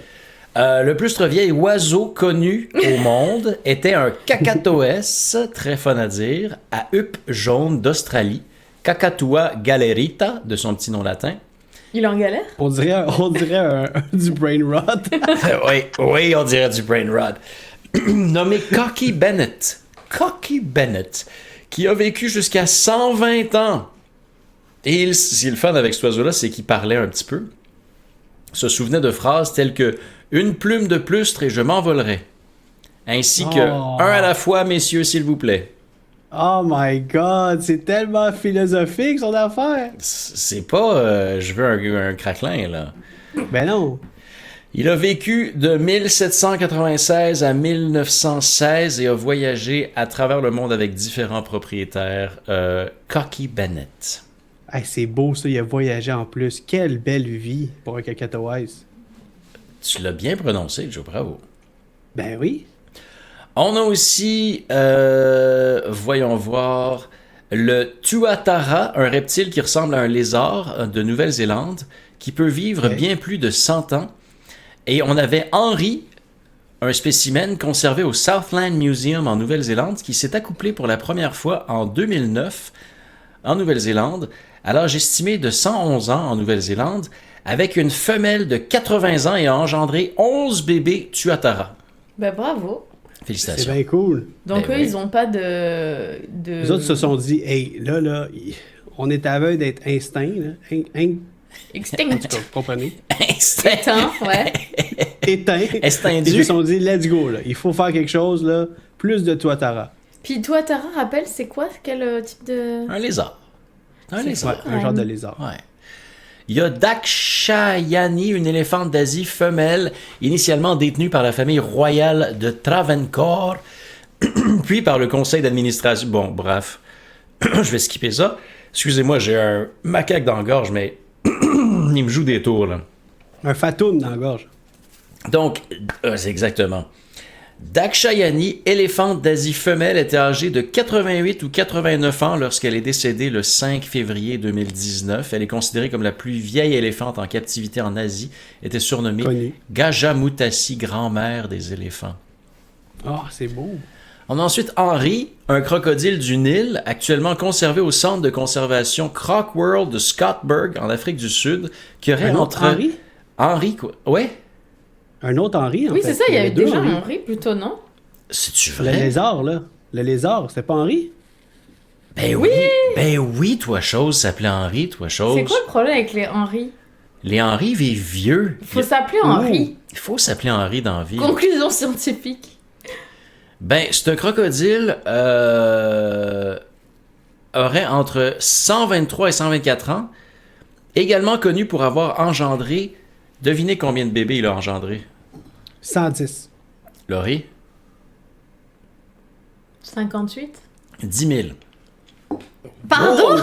Le plus vieil oiseau connu au monde était un cacatoès, très fun à dire, à huppe jaune d'Australie, Cacatua galerita, de son petit nom latin. Il est en galère? On dirait du brain rot. oui, on dirait du brain rot. Nommé Cocky Bennett. Cocky Bennett, qui a vécu jusqu'à 120 ans. Et ce qui est le fun avec cet oiseau-là, c'est qu'il parlait un petit peu. Se souvenait de phrases telles que « Une plume de plustre et je m'envolerai ». Ainsi que « Un à la fois, messieurs, s'il vous plaît ». Oh my God, c'est tellement philosophique, son affaire. C'est pas je veux un craquelin, là. Ben non. Il a vécu de 1796 à 1916 et a voyagé à travers le monde avec différents propriétaires. Cocky Bennett. Hey, c'est beau ça, il a voyagé en plus. Quelle belle vie pour un cacatoès. Tu l'as bien prononcé, Joe, bravo. Ben oui. On a aussi, voyons voir, le tuatara, un reptile qui ressemble à un lézard de Nouvelle-Zélande, qui peut vivre bien plus de 100 ans. Et on avait Henry, un spécimen conservé au Southland Museum en Nouvelle-Zélande, qui s'est accouplé pour la première fois en 2009 en Nouvelle-Zélande, à l'âge estimé de 111 ans en Nouvelle-Zélande, avec une femelle de 80 ans et a engendré 11 bébés tuatara. Ben bravo. C'est Félicitations. bien cool. Donc Ben eux, oui. ils ont pas de... Les autres se sont dit, hey, là, on est aveugle d'être instinct, là. Extinct. En tout cas, vous comprenez? Éteint, ouais. Éteint. Estindu. Ils se sont dit, let's go, là. Il faut faire quelque chose, là. Plus de tuatara. Puis toi, Tara, rappelle, c'est quoi? Quel type de... Un lézard. Un C'est lézard. Ouais, un genre de lézard. Ouais. Il y a Dakshayani, une éléphante d'Asie femelle, initialement détenue par la famille royale de Travancore, puis par le conseil d'administration. Bon, bref, je vais skipper ça. Excusez-moi, j'ai un macaque dans la gorge, mais il me joue des tours, là. Un fatoum dans la gorge. Donc, c'est exactement. Dakshayani, éléphante d'Asie femelle, était âgée de 88 ou 89 ans lorsqu'elle est décédée le 5 février 2019. Elle est considérée comme la plus vieille éléphante en captivité en Asie. Était surnommée Gajamutasi, grand-mère des éléphants. Ah, c'est beau. On a ensuite Henry, un crocodile du Nil, actuellement conservé au centre de conservation Croc World de Scottburgh, en Afrique du Sud, qui aurait entre... Henry? Henry, quoi? Ouais? Un autre Henry, en fait. Oui, c'est ça, il y avait deux déjà Henry. un Henry plutôt, non? C'est-tu Le vrai? lézard, là. Le lézard, c'était pas Henry? Ben oui! Ben oui, toi, chose, s'appelait Henry, toi, chose. C'est quoi le problème avec les Henry? Les Henry vivent vieux. Il faut s'appeler Henry. Il faut s'appeler Henry dans la vie. Conclusion scientifique. Ben, c'est un crocodile aurait entre 123 et 124 ans, également connu pour avoir engendré... Devinez combien de bébés il a engendré? 110. Laurie? 58? 10 000. Pardon?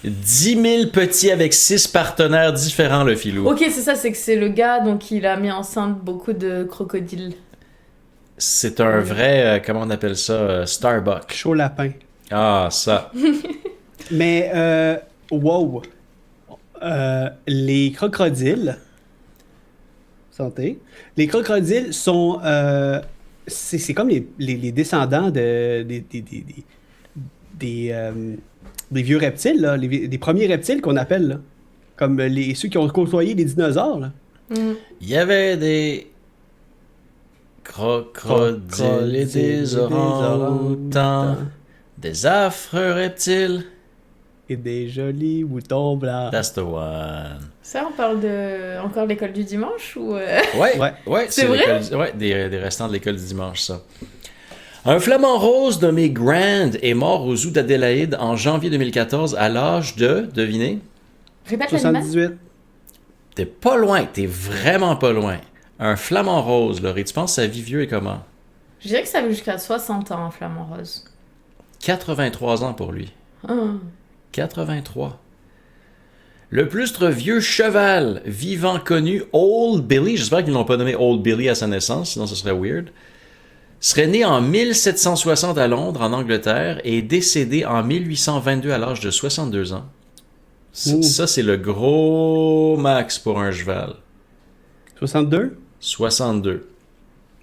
10 000 petits avec 6 partenaires différents, le filou. Ok, c'est ça, c'est que c'est le gars, donc il a mis enceinte beaucoup de crocodiles. C'est un vrai, comment on appelle ça, Starbuck. Chaud lapin. Ah, ça. Mais, wow. Les crocodiles... Santé. Les crocodiles sont... c'est comme les descendants des vieux reptiles, là, des premiers reptiles qu'on appelle, là. Comme ceux qui ont côtoyé les dinosaures. Là. Il y avait des crocodiles et des orang-outans, des affreux reptiles. Et des jolis moutons blancs. That's the one. Ça, on parle de encore l'école du dimanche ou Ouais, C'est vrai? Des restants de l'école du dimanche, ça. Un flamand rose nommé Grand est mort au zoo d'Adélaïde en janvier 2014 à l'âge de, devinez? Répète l'animal. 78. T'es pas loin, t'es vraiment pas loin. Un flamand rose, Laurie, tu penses sa vie vieux est comment? Je dirais que ça va jusqu'à 60 ans, un flamant rose. 83 ans pour lui. Ah. 83. Le plus vieux cheval vivant connu, Old Billy, j'espère qu'ils l'ont pas nommé Old Billy à sa naissance, sinon ce serait weird, serait né en 1760 à Londres, en Angleterre, et est décédé en 1822 à l'âge de 62 ans. Ça, c'est le gros max pour un cheval. 62? 62.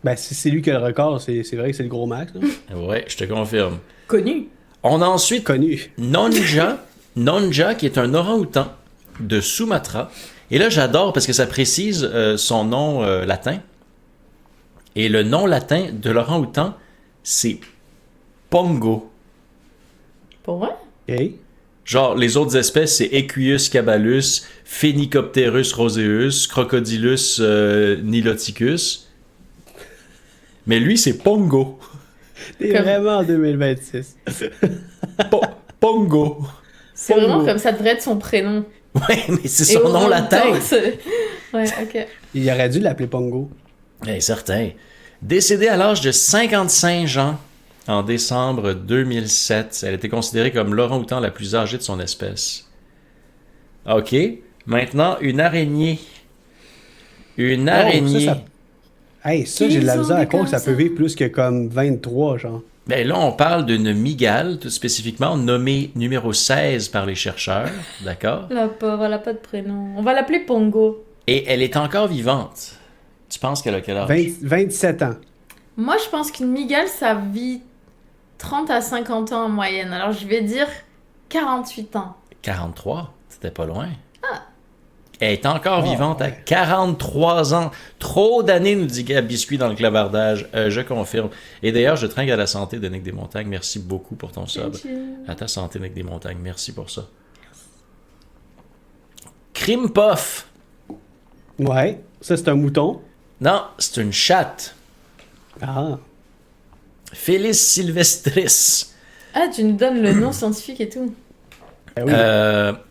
Ben, si c'est lui qui a le record, c'est vrai que c'est le gros max. Là. Ouais, je te confirme. Connu. On a ensuite Connu. Nonja, qui est un orang-outan de Sumatra. Et là, j'adore parce que ça précise son nom latin. Et le nom latin de l'orang-outan, c'est Pongo. Pour moi? OK. Genre, les autres espèces, c'est Equius caballus, Phenicopterus roseus, Crocodilus niloticus. Mais lui, c'est Pongo. T'es vraiment en 2026. Pongo. C'est vraiment comme ça devrait être son prénom. Ouais, mais c'est son nom latin. Ouais, ok. Il aurait dû l'appeler Pongo. Certain. Décédée à l'âge de 55 ans en décembre 2007, elle était considérée comme l'orang-outan la plus âgée de son espèce. OK. Maintenant, une araignée. Une araignée. Ça, j'ai de la misère à croire que ça peut vivre plus que comme 23, genre. Ben là, on parle d'une mygale, tout spécifiquement, nommée numéro 16 par les chercheurs. D'accord? La pauvre, elle n'a pas de prénom. On va l'appeler Pongo. Et elle est encore vivante. Tu penses qu'elle a quel âge? 27 ans. Moi, je pense qu'une mygale, ça vit 30 à 50 ans en moyenne. Alors, je vais dire 48 ans. 43? C'était pas loin. Elle est encore vivante à 43 ans. Trop d'années, nous dit Gab Biscuit dans le clavardage. Je confirme. Et d'ailleurs, je trinque à la santé de Nick Desmontagnes. Merci beaucoup pour ton sub. À ta santé, Nick Desmontagnes. Merci pour ça. Krimpoff. Ouais. Ça, c'est un mouton. Non, c'est une chatte. Ah. Felis sylvestris. Ah, tu nous donnes le nom scientifique et tout. Ben oui.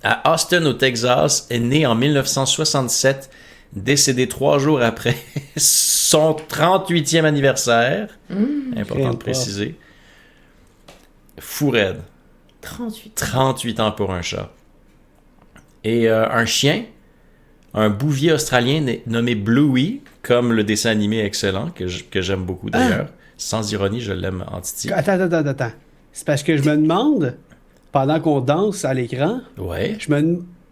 À Austin, au Texas, est né en 1967, décédé 3 jours après son 38e anniversaire. Important de préciser. Fou raide. 38. 38 ans pour un chat. Et un chien, un bouvier australien nommé Bluey, comme le dessin animé excellent, que j'aime beaucoup d'ailleurs. Sans ironie, je l'aime en titi. Attends. C'est parce que je me demande, pendant qu'on danse à l'écran, Ouais.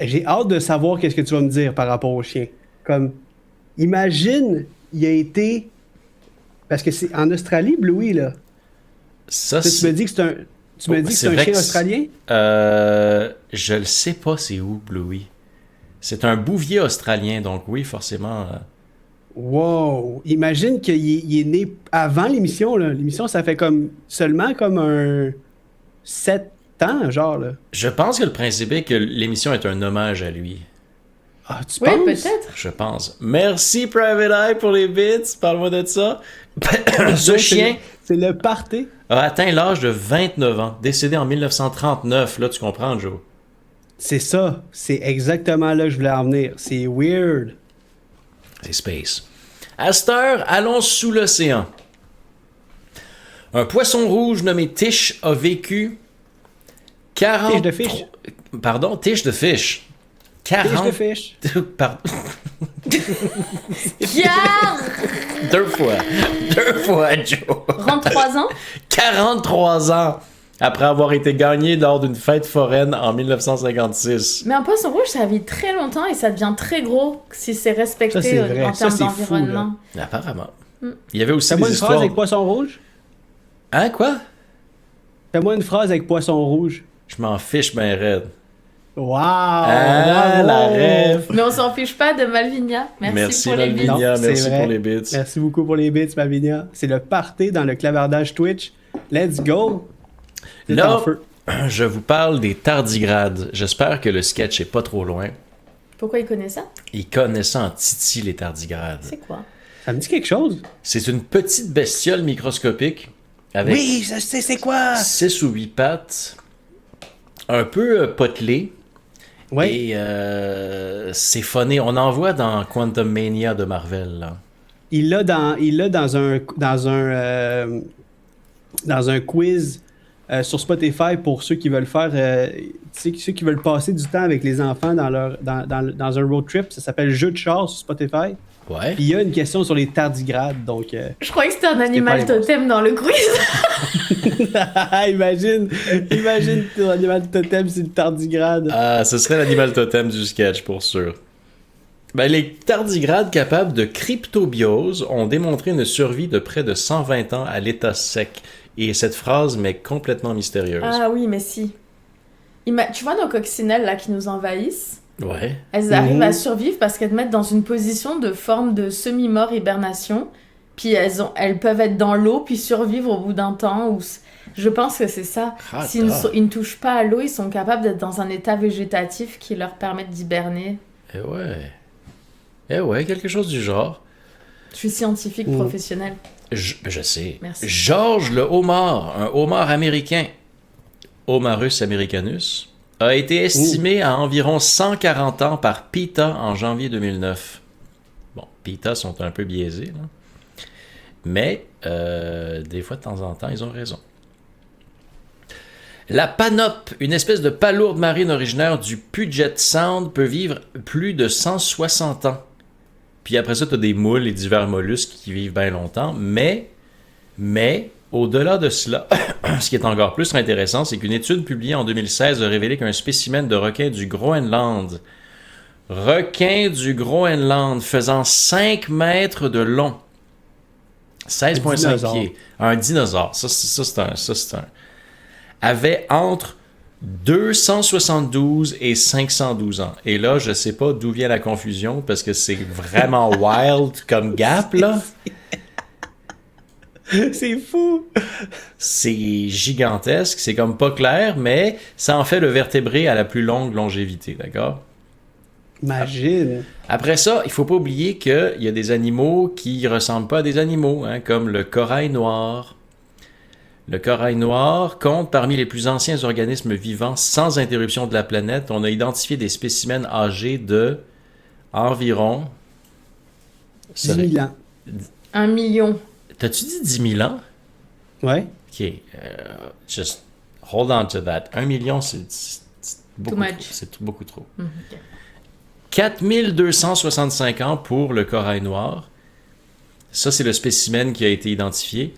j'ai hâte de savoir qu'est-ce que tu vas me dire par rapport au chien. Comme, imagine, il a été... Parce que c'est en Australie, Bluey, là. Ça, Tu me dis que c'est un... Tu me dis que c'est un vrai chien que australien? Je le sais pas c'est où, Bluey. C'est un bouvier australien, donc oui, forcément. Wow! Imagine qu'il est né avant l'émission, là. L'émission, ça fait seulement comme un 7 ans, genre, là. Je pense que le principe est que l'émission est un hommage à lui. Ah, tu Oui, penses? peut-être. Je pense. Merci Private Eye pour les bits. Parle-moi de ça. Ce chien C'est le party. a atteint l'âge de 29 ans, décédé en 1939. Là, tu comprends, Joe? C'est ça. C'est exactement là que je voulais en venir. C'est weird. C'est space. À cette heure, allons sous l'océan. Un poisson rouge nommé Tish a vécu 40... Tiche de fish. Pardon, Tish de fish. 40... Tiche de fish. Pardon. Car Deux fois, Joe. 33 ans. 43 ans après avoir été gagné lors d'une fête foraine en 1956. Mais un poisson rouge, ça vit très longtemps et ça devient très gros si c'est respecté Ça, c'est vrai. en Ça, termes c'est fou, d'environnement. Apparemment. Il y avait aussi Fais-moi des une phrase histoires... avec poisson rouge. Hein, quoi? Fais-moi une phrase avec poisson rouge. Je m'en fiche ben raide. Wow! Ah, bravo! la rêve! Mais on s'en fiche pas de Malvinia. Merci pour les bits. Malvinia, Non, c'est merci vrai. pour les bits. Merci beaucoup pour les bits, Mavinia. C'est le party dans le clavardage Twitch. Let's go! C'est Là, en feu. je vous parle des tardigrades. J'espère que le sketch est pas trop loin. Pourquoi il connaît ça? Ils connaissent en titi les tardigrades. C'est quoi? Ça me dit quelque chose? C'est une petite bestiole microscopique avec Oui, je sais c'est quoi! 6 ou 8 pattes, un peu potelées. Oui. Et c'est phoné. On en voit dans Quantum Mania de Marvel. Là. Il l'a dans un quiz sur Spotify pour ceux qui veulent faire ceux qui veulent passer du temps avec les enfants dans un road trip. Ça s'appelle Jeu de char sur Spotify. Ouais. Puis il y a une question sur les tardigrades, donc Je croyais que c'était un animal pas les totem dans le quiz. imagine ton animal totem, c'est le tardigrade. Ah, ce serait l'animal totem du sketch, pour sûr. Ben, les tardigrades capables de cryptobiose ont démontré une survie de près de 120 ans à l'état sec. Et cette phrase m'est complètement mystérieuse. Ah oui, mais si. Tu vois nos coccinelles là qui nous envahissent? Ouais. Elles arrivent à survivre parce qu'elles te mettent dans une position de forme de semi-mort hibernation. Puis elles peuvent être dans l'eau puis survivre au bout d'un temps. Je pense que c'est ça. Ah, S'ils ne touchent pas à l'eau, ils sont capables d'être dans un état végétatif qui leur permet d'hiberner. Eh ouais, quelque chose du genre. Je suis scientifique professionnel. Je sais. Merci. Georges le homard, un homard américain, Homarus americanus, a été estimé à environ 140 ans par PETA en janvier 2009. Bon, PETA sont un peu biaisés, là. Mais des fois, de temps en temps, ils ont raison. La panope, une espèce de palourde marine originaire du Puget Sound, peut vivre plus de 160 ans. Puis après ça, tu as des moules et divers mollusques qui vivent bien longtemps. Mais au-delà de cela, ce qui est encore plus intéressant, c'est qu'une étude publiée en 2016 a révélé qu'un spécimen de requin du Groenland, faisant 5 mètres de long, 16,5 pieds, un dinosaure, ça c'est un, avait entre 272 et 512 ans. Et là, je sais pas d'où vient la confusion, parce que c'est vraiment wild comme gap, là. C'est fou! C'est gigantesque, c'est comme pas clair, mais ça en fait le vertébré à la plus longue longévité, d'accord? Imagine! Après ça, il faut pas oublier qu'il y a des animaux qui ressemblent pas à des animaux, hein, comme le corail noir. Le corail noir compte parmi les plus anciens organismes vivants sans interruption de la planète. On a identifié des spécimens âgés de environ... 10 000 ans. 1 million. T'as-tu dit 10 000 ans? Ouais. OK. Just hold on to that. 1 million, c'est beaucoup Too much. trop. C'est beaucoup trop. Ok. 4265 ans pour le corail noir. Ça, c'est le spécimen qui a été identifié.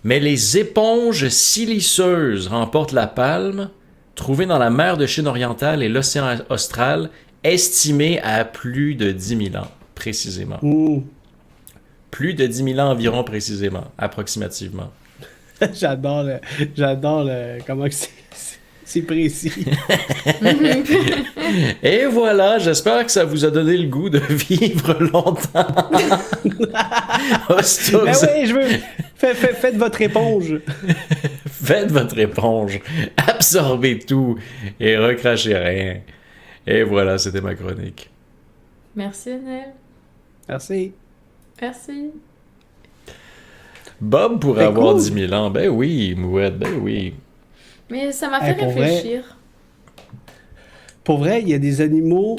Mais les éponges siliceuses remportent la palme, trouvées dans la mer de Chine orientale et l'océan austral, estimées à plus de 10 000 ans, précisément. Plus de 10 000 ans environ, précisément, approximativement. J'adore comment que c'est précis. Et voilà, j'espère que ça vous a donné le goût de vivre longtemps. Ben oui, je veux. Faites votre éponge. Faites votre éponge. Absorbez tout et recrachez rien. Et voilà, c'était ma chronique. Merci, Anel. Merci. Merci. Bob pourrait avoir 10 000 ans. Ben oui, Mouette, ben oui. Mais ça m'a fait réfléchir. Pour vrai, il y a des animaux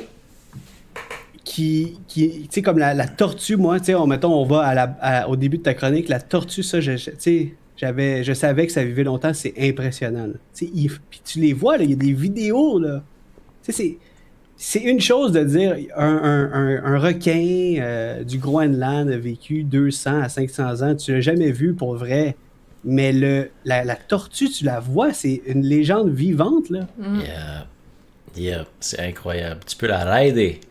qui tu sais, comme la tortue, moi, tu sais, mettons, on va au début de ta chronique, la tortue, ça, tu sais, je savais que ça vivait longtemps, c'est impressionnant. Tu sais, puis tu les vois, là, il y a des vidéos, là. Tu sais, c'est une chose de dire un requin du Groenland a vécu 200 à 500 ans, tu l'as jamais vu pour vrai. Mais la tortue, tu la vois, c'est une légende vivante, là. Yeah, c'est incroyable. Tu peux la rider.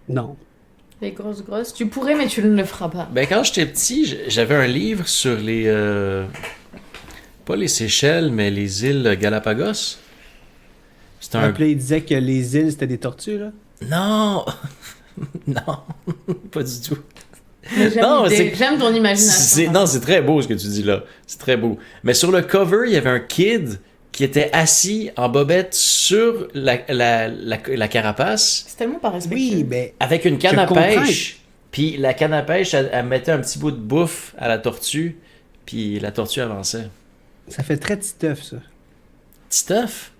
Non. Les grosses. Tu pourrais, mais tu ne le feras pas. Ben, quand j'étais petit, j'avais un livre sur les... pas les Seychelles, mais les îles Galapagos. C'était un... Puis là, il disait que les îles, c'était des tortues, là? Non! Non, pas du tout. J'aime ton imagination. Non, c'est très beau ce que tu dis là. C'est très beau. Mais sur le cover, il y avait un kid qui était assis en bobette sur la carapace. C'est tellement pas respectueux. Oui, ben, avec une canne à pêche. Puis la canne à pêche, elle mettait un petit bout de bouffe à la tortue. Puis la tortue avançait. Ça fait très Titeuf, ça. Titeuf?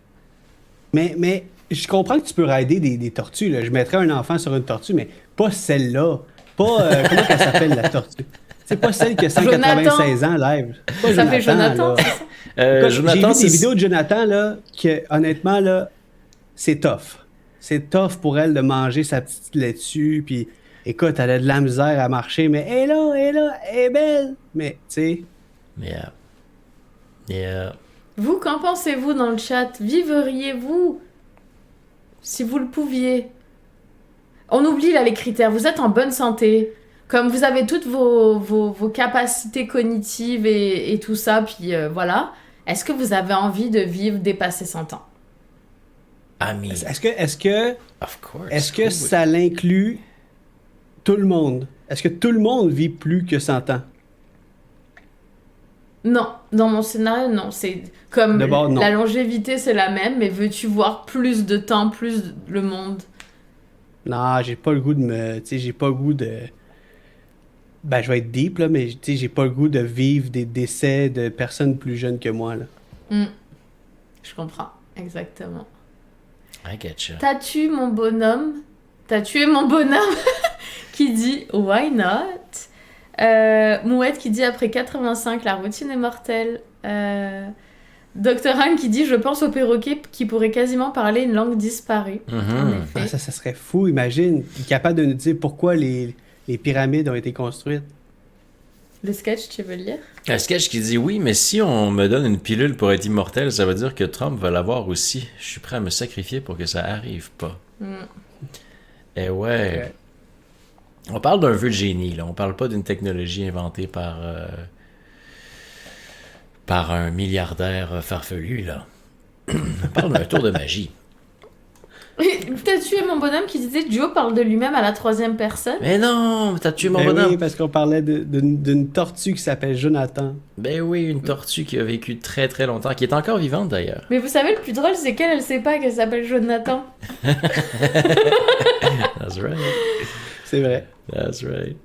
Mais je comprends que tu peux rider des tortues, là. Je mettrais un enfant sur une tortue, mais pas celle-là. Pas, comment elle s'appelle, la tortue? C'est pas celle qui a 196 ans live. Ça fait Jonathan, c'est ça? Jonathan, j'ai vu des vidéos de Jonathan, là, que, honnêtement, là, c'est tough. C'est tough pour elle de manger sa petite laitue, puis écoute, elle a de la misère à marcher, mais elle est belle. Mais, tu sais... Yeah. Vous, qu'en pensez-vous dans le chat? Vivriez-vous si vous le pouviez? On oublie là les critères. Vous êtes en bonne santé, comme vous avez toutes vos capacités cognitives et tout ça, puis voilà. Est-ce que vous avez envie de vivre dépasser 100 ans? Est-ce que ça l'inclut tout le monde? Est-ce que tout le monde vit plus que 100 ans? Non, dans mon scénario, non. C'est comme d'abord, non. La longévité, c'est la même, mais veux-tu voir plus de temps, plus le monde? Non, j'ai pas le goût de me... Tu sais, j'ai pas le goût de... Ben, je vais être deep, là, mais tu sais, j'ai pas le goût de vivre des décès de personnes plus jeunes que moi, là. Je comprends, exactement. I get you. T'as tué mon bonhomme qui dit « Why not ?» Mouette qui dit « Après 85, la routine est mortelle. » Dr. Han qui dit « Je pense au perroquet qui pourrait quasiment parler une langue disparue. » En effet. Ça serait fou, imagine. Il est capable de nous dire pourquoi les pyramides ont été construites. Le sketch, tu veux le lire? Un sketch qui dit « Oui, mais si on me donne une pilule pour être immortel, ça veut dire que Trump va l'avoir aussi. Je suis prêt à me sacrifier pour que ça arrive pas. Et ouais. On parle d'un vœu de génie, là. On parle pas d'une technologie inventée par un milliardaire farfelu, là. On parle d'un tour de magie. T'as tué mon bonhomme qui disait Joe parle de lui-même à la 3e personne. Mais non, t'as tué mon bonhomme. Oui, parce qu'on parlait d'une tortue qui s'appelle Jonathan. Ben oui, une tortue qui a vécu très très longtemps, qui est encore vivante d'ailleurs. Mais vous savez, le plus drôle, c'est qu'elle sait pas qu'elle s'appelle Jonathan. That's right. C'est vrai. That's right.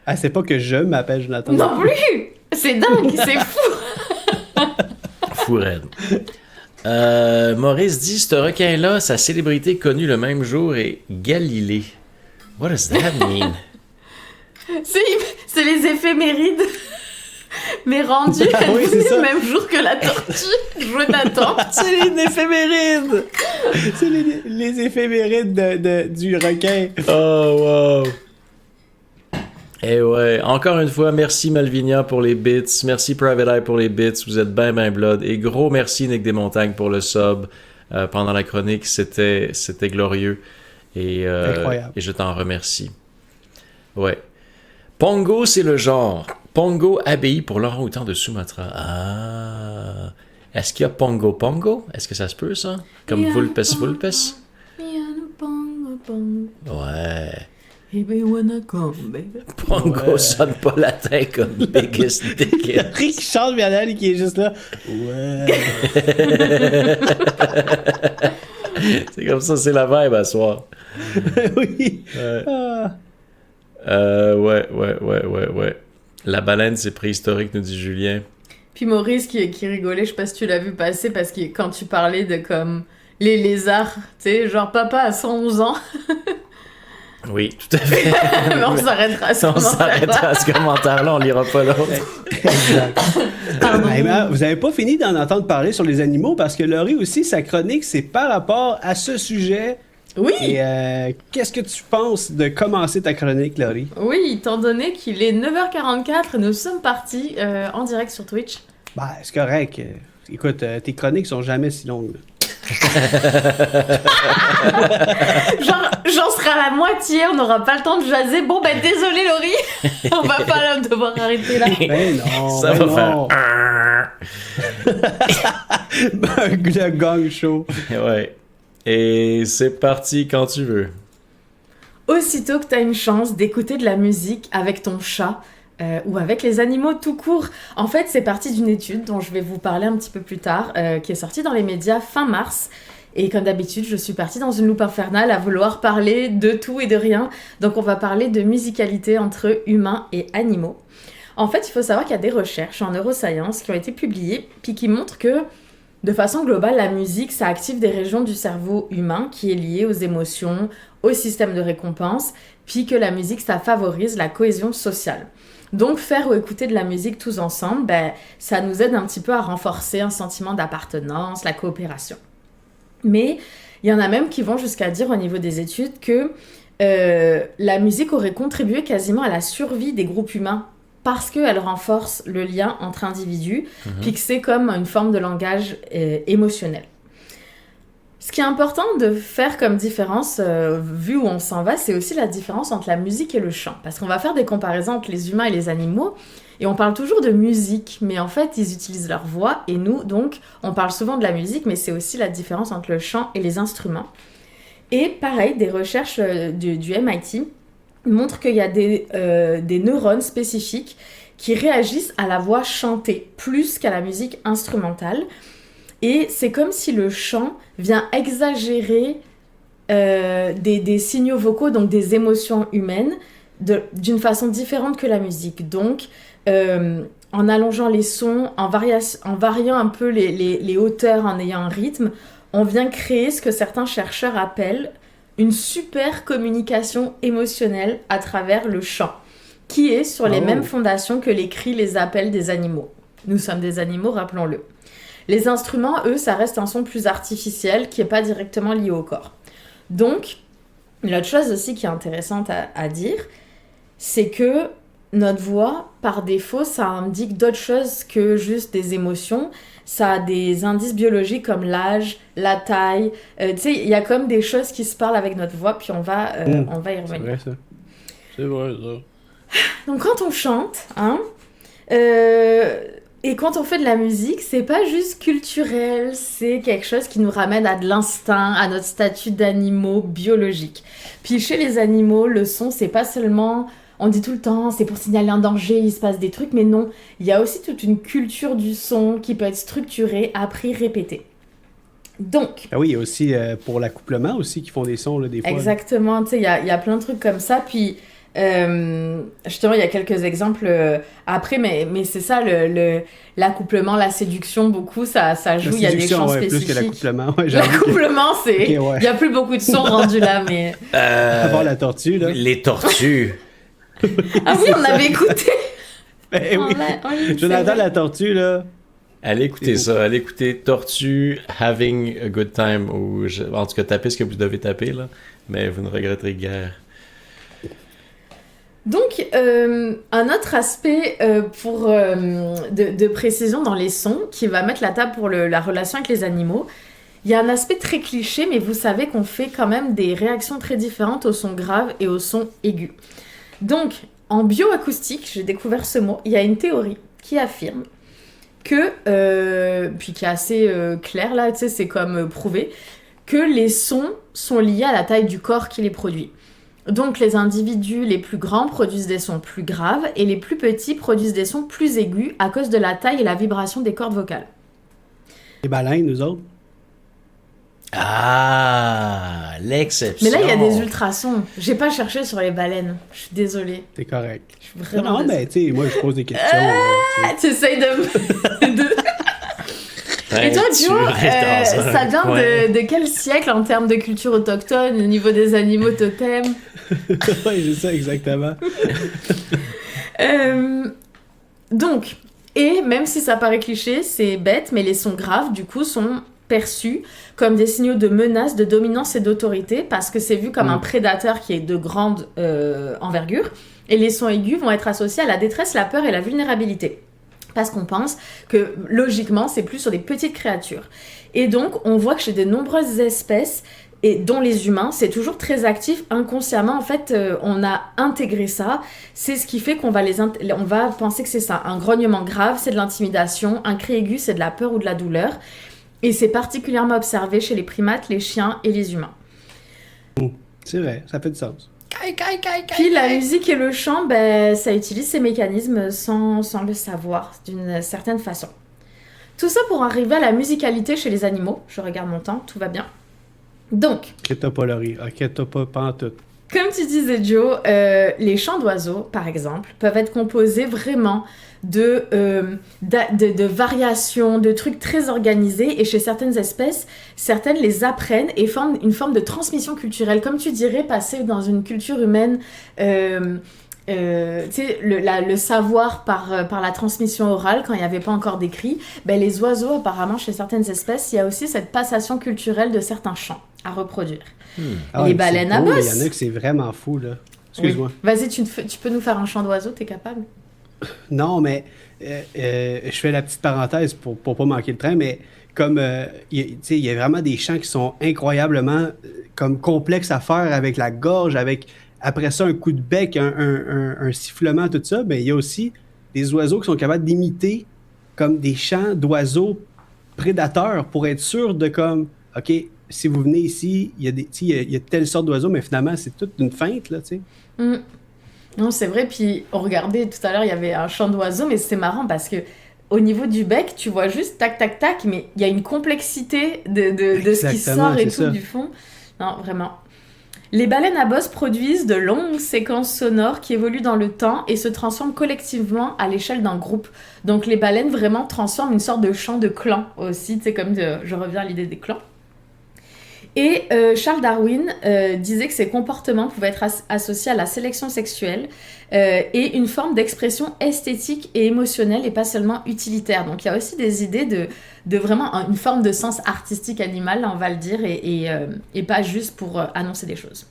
Ah, c'est pas que je m'appelle Jonathan. Non plus. C'est dingue, c'est fou. Fou raide. Maurice dit, ce requin-là, sa célébrité connue le même jour est Galilée. What does that mean? C'est les éphémérides. Mais rendu le même jour que la tortue, Jonathan. C'est une éphéméride! C'est les éphémérides du requin. Oh, wow! Et ouais, encore une fois, merci Malvinia pour les bits, merci Private Eye pour les bits, vous êtes ben blood, et gros merci Nick Desmontagnes pour le sub pendant la chronique, c'était glorieux, et je t'en remercie. Ouais. Pongo, c'est le genre. Pongo ABI pour l'orang-outan de Sumatra. Ah. Est-ce qu'il y a Pongo Pongo? Est-ce que ça se peut, ça? Comme Vulpes Vulpes? Ouais. Pongo sonne pas latin comme Biggest Dick. Rick chante bien qui est juste là. Ouais. C'est comme ça, c'est la vibe à soir. Oui. Ouais. La baleine, c'est préhistorique, nous dit Julien. Puis Maurice qui rigolait, je sais pas si tu l'as vu passer, parce que quand tu parlais de comme les lézards, tu sais, genre papa à 111 ans. Oui, tout à fait. Mais on s'arrêtera à ce commentaire-là, on lira pas l'autre. Exact. Vous avez pas fini d'en entendre parler sur les animaux, parce que Laurie aussi, sa chronique, c'est par rapport à ce sujet. Oui! Et qu'est-ce que tu penses de commencer ta chronique, Laurie? Oui, étant donné qu'il est 9h44, nous sommes partis en direct sur Twitch. Bah, c'est correct. Écoute, tes chroniques sont jamais si longues. J'en serai à la moitié, on n'aura pas le temps de jaser. Bon, ben désolé Laurie, on va pas devoir arrêter là. Ben non, ça va faire... Le gang show. Ouais. Et c'est parti quand tu veux. Aussitôt que tu as une chance d'écouter de la musique avec ton chat ou avec les animaux tout court. En fait, c'est parti d'une étude dont je vais vous parler un petit peu plus tard, qui est sortie dans les médias fin mars. Et comme d'habitude, je suis partie dans une loupe infernale à vouloir parler de tout et de rien. Donc on va parler de musicalité entre humains et animaux. En fait, il faut savoir qu'il y a des recherches en neurosciences qui ont été publiées, puis qui montrent que de façon globale, la musique, ça active des régions du cerveau humain qui est liée aux émotions, au système de récompense, puis que la musique, ça favorise la cohésion sociale. Donc, faire ou écouter de la musique tous ensemble, ça nous aide un petit peu à renforcer un sentiment d'appartenance, la coopération. Mais il y en a même qui vont jusqu'à dire au niveau des études que la musique aurait contribué quasiment à la survie des groupes humains, parce qu'elle renforce le lien entre individus, puis que c'est comme une forme de langage émotionnel. Ce qui est important de faire comme différence, vu où on s'en va, c'est aussi la différence entre la musique et le chant. Parce qu'on va faire des comparaisons entre les humains et les animaux, et on parle toujours de musique, mais en fait, ils utilisent leur voix, et nous, donc, on parle souvent de la musique, mais c'est aussi la différence entre le chant et les instruments. Et pareil, des recherches du MIT montre qu'il y a des neurones spécifiques qui réagissent à la voix chantée plus qu'à la musique instrumentale. Et c'est comme si le chant vient exagérer des signaux vocaux, donc des émotions humaines, d'une façon différente que la musique. Donc, en allongeant les sons, en variant un peu les hauteurs, en ayant un rythme, on vient créer ce que certains chercheurs appellent une super communication émotionnelle à travers le chant, qui est sur les mêmes fondations que les cris, les appels des animaux. Nous sommes des animaux, rappelons-le. Les instruments, eux, ça reste un son plus artificiel qui n'est pas directement lié au corps. Donc, l'autre chose aussi qui est intéressante à dire, c'est que notre voix, par défaut, ça indique d'autres choses que juste des émotions. Ça a des indices biologiques comme l'âge, la taille. Tu sais, il y a comme des choses qui se parlent avec notre voix, puis on va y revenir. C'est vrai, ça. C'est vrai, ça. Donc, quand on chante, et quand on fait de la musique, c'est pas juste culturel, c'est quelque chose qui nous ramène à de l'instinct, à notre statut d'animaux biologiques. Puis chez les animaux, le son, c'est pas seulement... On dit tout le temps, c'est pour signaler un danger, il se passe des trucs, mais non. Il y a aussi toute une culture du son qui peut être structurée, appris, répétée. Donc... Ah oui, il y a aussi pour l'accouplement aussi qui font des sons, là, des fois. Exactement, tu sais, il y a plein de trucs comme ça, puis... justement, il y a quelques exemples après, mais c'est ça, l'accouplement, la séduction, beaucoup, ça joue, il y a des chants spécifiques. Plus que l'accouplement, l'accouplement, c'est... Il n'y a plus beaucoup de sons rendus là, mais... Avant la tortue, là. Les tortues. Ah oui, on avait écouté. Eh oui. Jonathan la tortue, là. Allez écouter ça, allez écouter Tortue Having a Good Time, en tout cas tapez ce que vous devez taper, là, mais vous ne regretterez guère. Donc, un autre aspect de précision dans les sons qui va mettre la table pour la relation avec les animaux, il y a un aspect très cliché, mais vous savez qu'on fait quand même des réactions très différentes aux sons graves et aux sons aigus. Donc, en bioacoustique, j'ai découvert ce mot, il y a une théorie qui affirme que, puis qui est assez claire là, tu sais, c'est comme prouvé, que les sons sont liés à la taille du corps qui les produit. Donc les individus les plus grands produisent des sons plus graves et les plus petits produisent des sons plus aigus à cause de la taille et la vibration des cordes vocales. Les baleines, nous autres? Ah, l'exception. Mais là, il y a des ultrasons. J'ai pas cherché sur les baleines. Je suis désolée. C'est correct. Je suis vraiment non, mais tu sais, moi, je pose des questions. Tu essayes de... Et toi, Joe, ça vient de quel siècle en termes de culture autochtone, au niveau des animaux totems? Oui, c'est ça, exactement. Donc, et même si ça paraît cliché, c'est bête, mais les sons graves, du coup, sont perçus comme des signaux de menace, de dominance et d'autorité, parce que c'est vu comme un prédateur qui est de grande envergure, et les sons aigus vont être associés à la détresse, la peur et la vulnérabilité. Parce qu'on pense que, logiquement, c'est plus sur des petites créatures. Et donc, on voit que chez de nombreuses espèces, et dont les humains, c'est toujours très actif. Inconsciemment, en fait, on a intégré ça. C'est ce qui fait qu'on va on va penser que c'est ça. Un grognement grave, c'est de l'intimidation. Un cri aigu, c'est de la peur ou de la douleur. Et c'est particulièrement observé chez les primates, les chiens et les humains. C'est vrai, ça fait du sens. Puis la musique et le chant, ça utilise ces mécanismes sans le savoir, d'une certaine façon. Tout ça pour arriver à la musicalité chez les animaux. Je regarde mon temps, tout va bien. Donc... Inquiète-toi pas, Laurie. Inquiète-toi pas en tout. Comme tu disais, Joe, les chants d'oiseaux, par exemple, peuvent être composés vraiment de variations, de trucs très organisés. Et chez certaines espèces, certaines les apprennent et forment une forme de transmission culturelle. Comme tu dirais, passer dans une culture humaine, tu sais, le savoir par la transmission orale, quand il n'y avait pas encore d'écrit, les oiseaux, apparemment, chez certaines espèces, il y a aussi cette passation culturelle de certains chants à reproduire. Les baleines à bosse. Il y en a que c'est vraiment fou, là. Excuse-moi. Oui. Vas-y, tu peux nous faire un chant d'oiseau, t'es capable? Non, mais je fais la petite parenthèse pour pas manquer le train, mais comme il y a vraiment des chants qui sont incroyablement comme complexes à faire avec la gorge, avec après ça un coup de bec, un sifflement, tout ça. Il y a aussi des oiseaux qui sont capables d'imiter comme des chants d'oiseaux prédateurs pour être sûr de comme, OK, si vous venez ici, il y a telle sorte d'oiseaux, mais finalement, c'est toute une feinte, là, tu sais. Non, c'est vrai. Puis, on regardait tout à l'heure, il y avait un chant d'oiseau, mais c'est marrant parce que au niveau du bec, tu vois juste tac, tac, tac, mais il y a une complexité de ce qui sort et tout ça. Du fond. Non, vraiment. Les baleines à bosse produisent de longues séquences sonores qui évoluent dans le temps et se transforment collectivement à l'échelle d'un groupe. Donc, les baleines vraiment transforment une sorte de chant de clan aussi. C'est comme je reviens à l'idée des clans. Et Charles Darwin disait que ces comportements pouvaient être associés à la sélection sexuelle et une forme d'expression esthétique et émotionnelle et pas seulement utilitaire. Donc il y a aussi des idées de vraiment une forme de sens artistique animal, là, on va le dire, et pas juste pour annoncer des choses.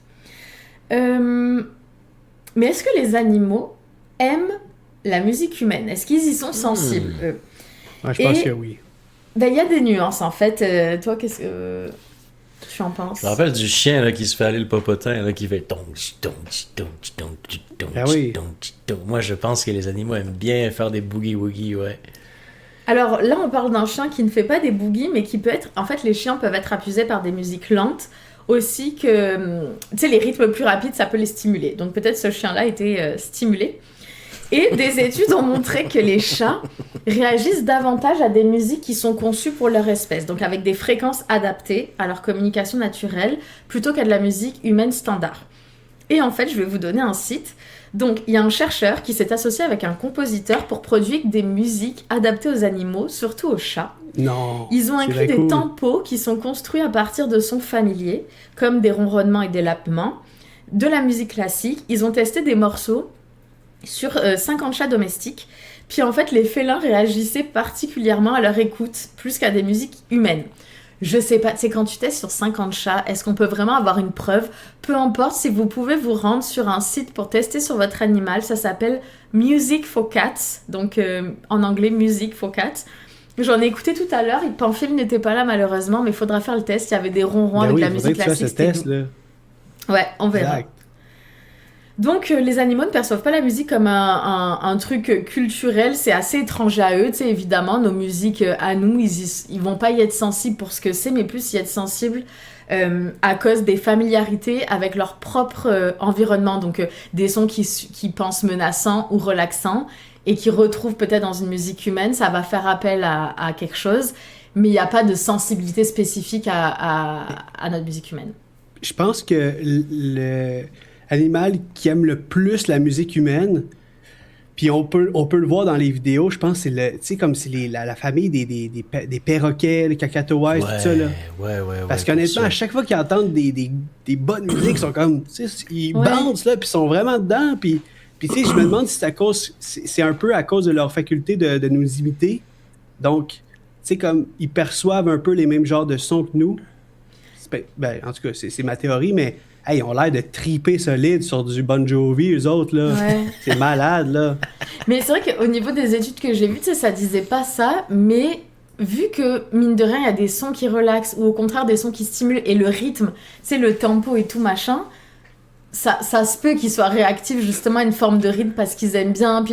Mais est-ce que les animaux aiment la musique humaine? Est-ce qu'ils y sont sensibles, eux? Ouais, je pense que oui. Il y a des nuances, en fait. Toi, qu'est-ce que... tu en penses? Je me rappelle du chien là, qui se fait aller le popotin, là, qui fait oui. Moi, je pense que les animaux aiment bien faire des boogie-woogie, ouais. Alors là, on parle d'un chien qui ne fait pas des boogies, mais qui peut être... En fait, les chiens peuvent être abusés par des musiques lentes, aussi que... Tu sais, les rythmes plus rapides, ça peut les stimuler. Donc peut-être ce chien-là était stimulé. Et des études ont montré que les chats réagissent davantage à des musiques qui sont conçues pour leur espèce, donc avec des fréquences adaptées à leur communication naturelle, plutôt qu'à de la musique humaine standard. Et en fait, je vais vous donner un site. Donc, il y a un chercheur qui s'est associé avec un compositeur pour produire des musiques adaptées aux animaux, surtout aux chats. Non. Ils ont inclus des tempos qui sont construits à partir de sons familiers, comme des ronronnements et des lapements, de la musique classique. Ils ont testé des morceaux sur 50 chats domestiques. Puis en fait, les félins réagissaient particulièrement à leur écoute, plus qu'à des musiques humaines. Je sais pas, c'est quand tu testes sur 50 chats, est-ce qu'on peut vraiment avoir une preuve? Peu importe, si vous pouvez vous rendre sur un site pour tester sur votre animal, ça s'appelle Music for Cats, donc en anglais Music for Cats. J'en ai écouté tout à l'heure, Pamphile n'était pas là malheureusement, mais il faudra faire le test, il y avait des ronrons avec la musique classique. Ce test, là. Ouais, on verra. Exact. Donc, les animaux ne perçoivent pas la musique comme un truc culturel, c'est assez étranger à eux, tu sais, évidemment, nos musiques à nous, ils vont pas y être sensibles pour ce que c'est, mais plus y être sensibles à cause des familiarités avec leur propre environnement, donc des sons qui pensent menaçants ou relaxants, et qui retrouvent peut-être dans une musique humaine, ça va faire appel à quelque chose, mais il n'y a pas de sensibilité spécifique à notre musique humaine. Je pense que l'animal qui aime le plus la musique humaine, puis on peut le voir dans les vidéos, je pense que c'est tu sais, comme c'est la famille des perroquets, les cacatoès, tout ça, là. Ouais. Parce qu'honnêtement, à chaque fois qu'ils entendent des bonnes musiques, ils sont comme, tu sais, ils bouncent, là, puis ils sont vraiment dedans, puis tu sais, je me demande si c'est un peu à cause de leur faculté de nous imiter. Donc, tu sais, comme, ils perçoivent un peu les mêmes genres de sons que nous. Ben, en tout cas, c'est ma théorie, mais hey, ils ont l'air de triper solide sur du Bon Jovi, eux autres, là. Ouais. C'est malade, là. Mais c'est vrai qu'au niveau des études que j'ai vues, tu sais, ça disait pas ça, mais vu que, mine de rien, il y a des sons qui relaxent, ou au contraire, des sons qui stimulent, et le rythme, tu sais, le tempo et tout, machin, ça se peut qu'ils soient réactifs, justement, à une forme de rythme, parce qu'ils aiment bien,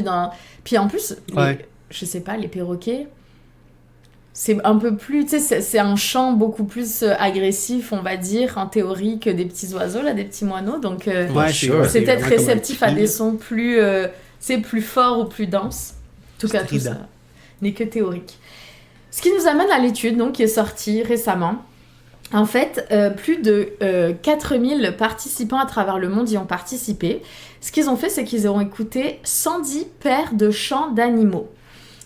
puis en plus, je sais pas, les perroquets... C'est un peu plus, tu sais, c'est un chant beaucoup plus agressif, on va dire, en théorie, que des petits oiseaux, là, des petits moineaux. Donc, c'est peut-être réceptif à des sons plus, plus forts ou plus denses. En tout cas, tout ça n'est que théorique. Ce qui nous amène à l'étude, donc, qui est sortie récemment. En fait, plus de 4000 participants à travers le monde y ont participé. Ce qu'ils ont fait, c'est qu'ils ont écouté 110 paires de chants d'animaux.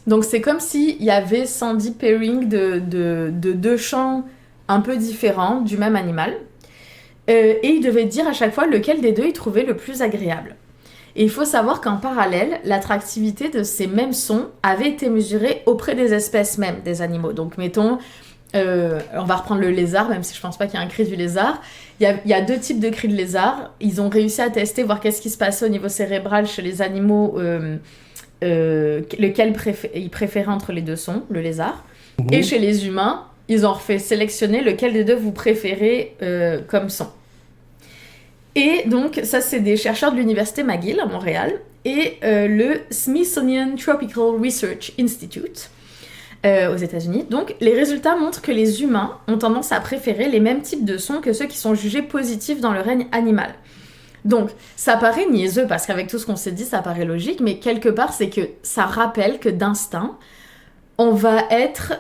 Donc, c'est comme s'il y avait 110 pairings de deux chants un peu différents du même animal. Et ils devaient dire à chaque fois lequel des deux ils trouvaient le plus agréable. Et il faut savoir qu'en parallèle, l'attractivité de ces mêmes sons avait été mesurée auprès des espèces mêmes des animaux. Donc, mettons, on va reprendre le lézard, même si je pense pas qu'il y a un cri du lézard. Il y a deux types de cris de lézard. Ils ont réussi à tester, voir qu'est-ce qui se passait au niveau cérébral chez les animaux... lequel ils préféraient entre les deux sons, le lézard. Et chez les humains, ils ont refait sélectionner lequel des deux vous préférez comme son. Et donc, ça, c'est des chercheurs de l'université McGill à Montréal et le Smithsonian Tropical Research Institute aux États-Unis. Donc, les résultats montrent que les humains ont tendance à préférer les mêmes types de sons que ceux qui sont jugés positifs dans le règne animal. Donc, ça paraît niaiseux, parce qu'avec tout ce qu'on s'est dit, ça paraît logique, mais quelque part, c'est que ça rappelle que d'instinct, on va être...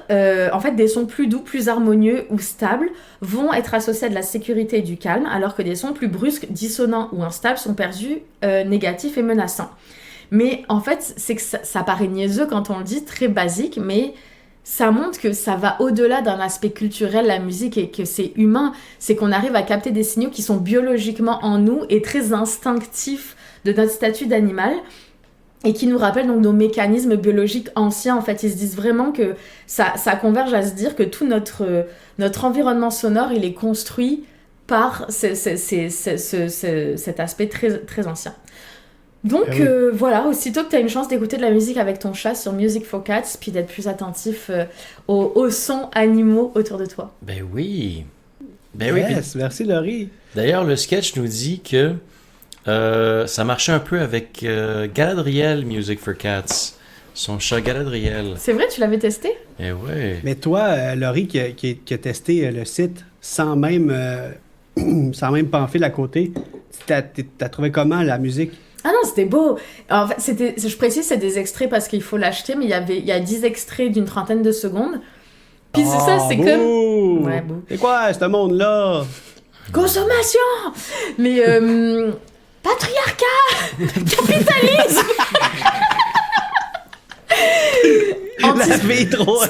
en fait, des sons plus doux, plus harmonieux ou stables vont être associés à de la sécurité et du calme, alors que des sons plus brusques, dissonants ou instables sont perçus négatifs et menaçants. Mais en fait, c'est que ça paraît niaiseux quand on le dit, très basique, mais... ça montre que ça va au-delà d'un aspect culturel, la musique, et que c'est humain. C'est qu'on arrive à capter des signaux qui sont biologiquement en nous et très instinctifs de notre statut d'animal et qui nous rappellent donc nos mécanismes biologiques anciens. En fait, ils se disent vraiment que ça converge à se dire que tout notre environnement sonore, il est construit par cet aspect très, très ancien. Donc voilà, aussitôt que tu as une chance d'écouter de la musique avec ton chat sur Music for Cats, puis d'être plus attentif aux sons animaux autour de toi. Ben oui. Yes, merci Laurie. D'ailleurs, le sketch nous dit que ça marchait un peu avec Galadriel, Music for Cats. Son chat Galadriel. C'est vrai, tu l'avais testé? Eh ouais. Mais toi, Laurie, qui a testé le site sans même Pamphile à côté, t'as trouvé comment la musique? Ah non, c'était beau. En fait, je précise, c'est des extraits parce qu'il faut l'acheter, mais il y a 10 extraits d'une trentaine de secondes. Puis c'est ça, c'est comme... Ouais, beau. C'est quoi, ce monde-là? Consommation! Mais, patriarcat! Capitalisme!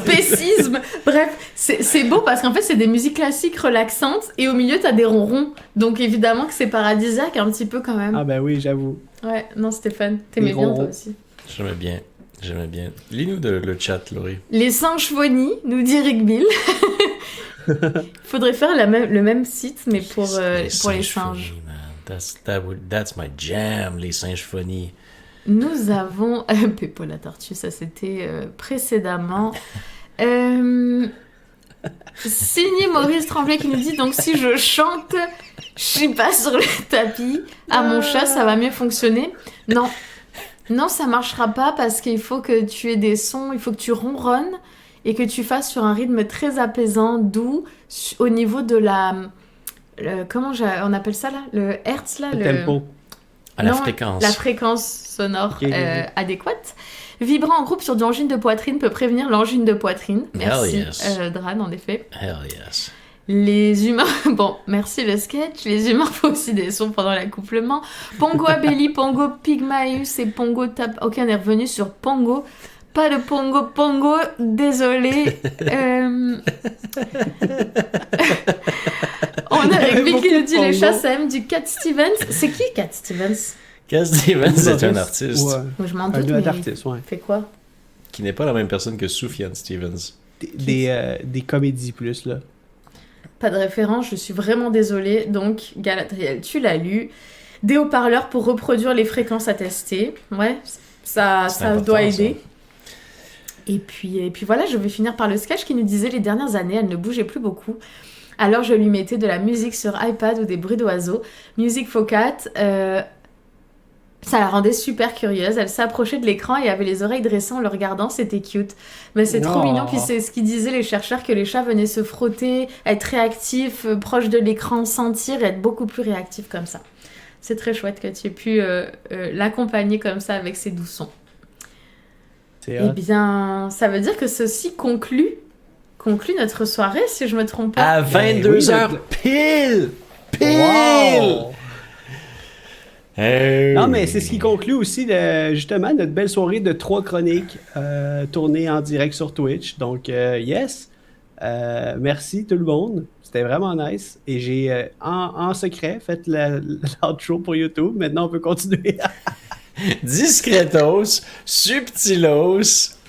Spécisme. Bref, c'est beau parce qu'en fait c'est des musiques classiques relaxantes et au milieu t'as des ronrons, donc évidemment que c'est paradisiaque un petit peu quand même. Ah ben oui, j'avoue. Ouais, non, Stéphane, t'aimais bien toi aussi. J'aimais bien. J'aimais bien. Lis-nous le chat, Laurie. Les singes phonies, nous dit Rick Bill. Faudrait faire le même site, mais pour les singes. Phonies, man. That's my jam, les singes phonies. Nous avons... Pépо la tortue, ça c'était précédemment. Signé Maurice Tremblay qui nous dit, donc si je chante, je suis pas sur le tapis, à mon chat, ça va mieux fonctionner. Non, ça marchera pas parce qu'il faut que tu aies des sons, il faut que tu ronronnes et que tu fasses sur un rythme très apaisant, doux, au niveau de on appelle ça là? Le hertz là? Le tempo. La fréquence. La fréquence sonore adéquate. Vibrer en groupe sur du angine de poitrine peut prévenir l'angine de poitrine. Merci, Dran, en effet. Hell yes. Les humains... Bon, merci le sketch. Les humains font aussi des sons pendant l'accouplement. Pongo Abelli, Pongo Pygmaeus et Pongo Tap... Ok, on est revenu sur Pongo. Pas de Pongo, désolé. On a Rick qui nous dit les chats, ça aime du Cat Stevens. C'est qui Cat Stevens? Cat Stevens, c'est un artiste. Ouais. Moi, je m'en doute, Un mais artiste, ouais. fait quoi? Qui n'est pas la même personne que Sufjan Stevens. Des comédies plus, là. Pas de référence, je suis vraiment désolée. Donc, Galadriel, tu l'as lu. Des haut-parleurs pour reproduire les fréquences à tester. Ouais, ça doit aider. Ça. Et puis voilà, je vais finir par le sketch qui nous disait les dernières années, elle ne bougeait plus beaucoup. Alors je lui mettais de la musique sur iPad ou des bruits d'oiseaux. Music for Cat, ça la rendait super curieuse. Elle s'approchait de l'écran et avait les oreilles dressées en le regardant, c'était cute. Mais c'est trop mignon. Puis c'est ce qu'ils disaient les chercheurs, que les chats venaient se frotter, être réactifs, proches de l'écran, sentir et être beaucoup plus réactifs comme ça. C'est très chouette que tu aies pu l'accompagner comme ça avec ses doux sons. Eh bien, ça veut dire que ceci conclut notre soirée, si je me trompe pas. À 22h pile! Wow. Non, mais c'est ce qui conclut aussi justement notre belle soirée de 3 chroniques tournées en direct sur Twitch. Donc, yes. Merci tout le monde. C'était vraiment nice. Et j'ai en secret fait l'outro pour YouTube. Maintenant, on peut continuer. Discretos, subtilos.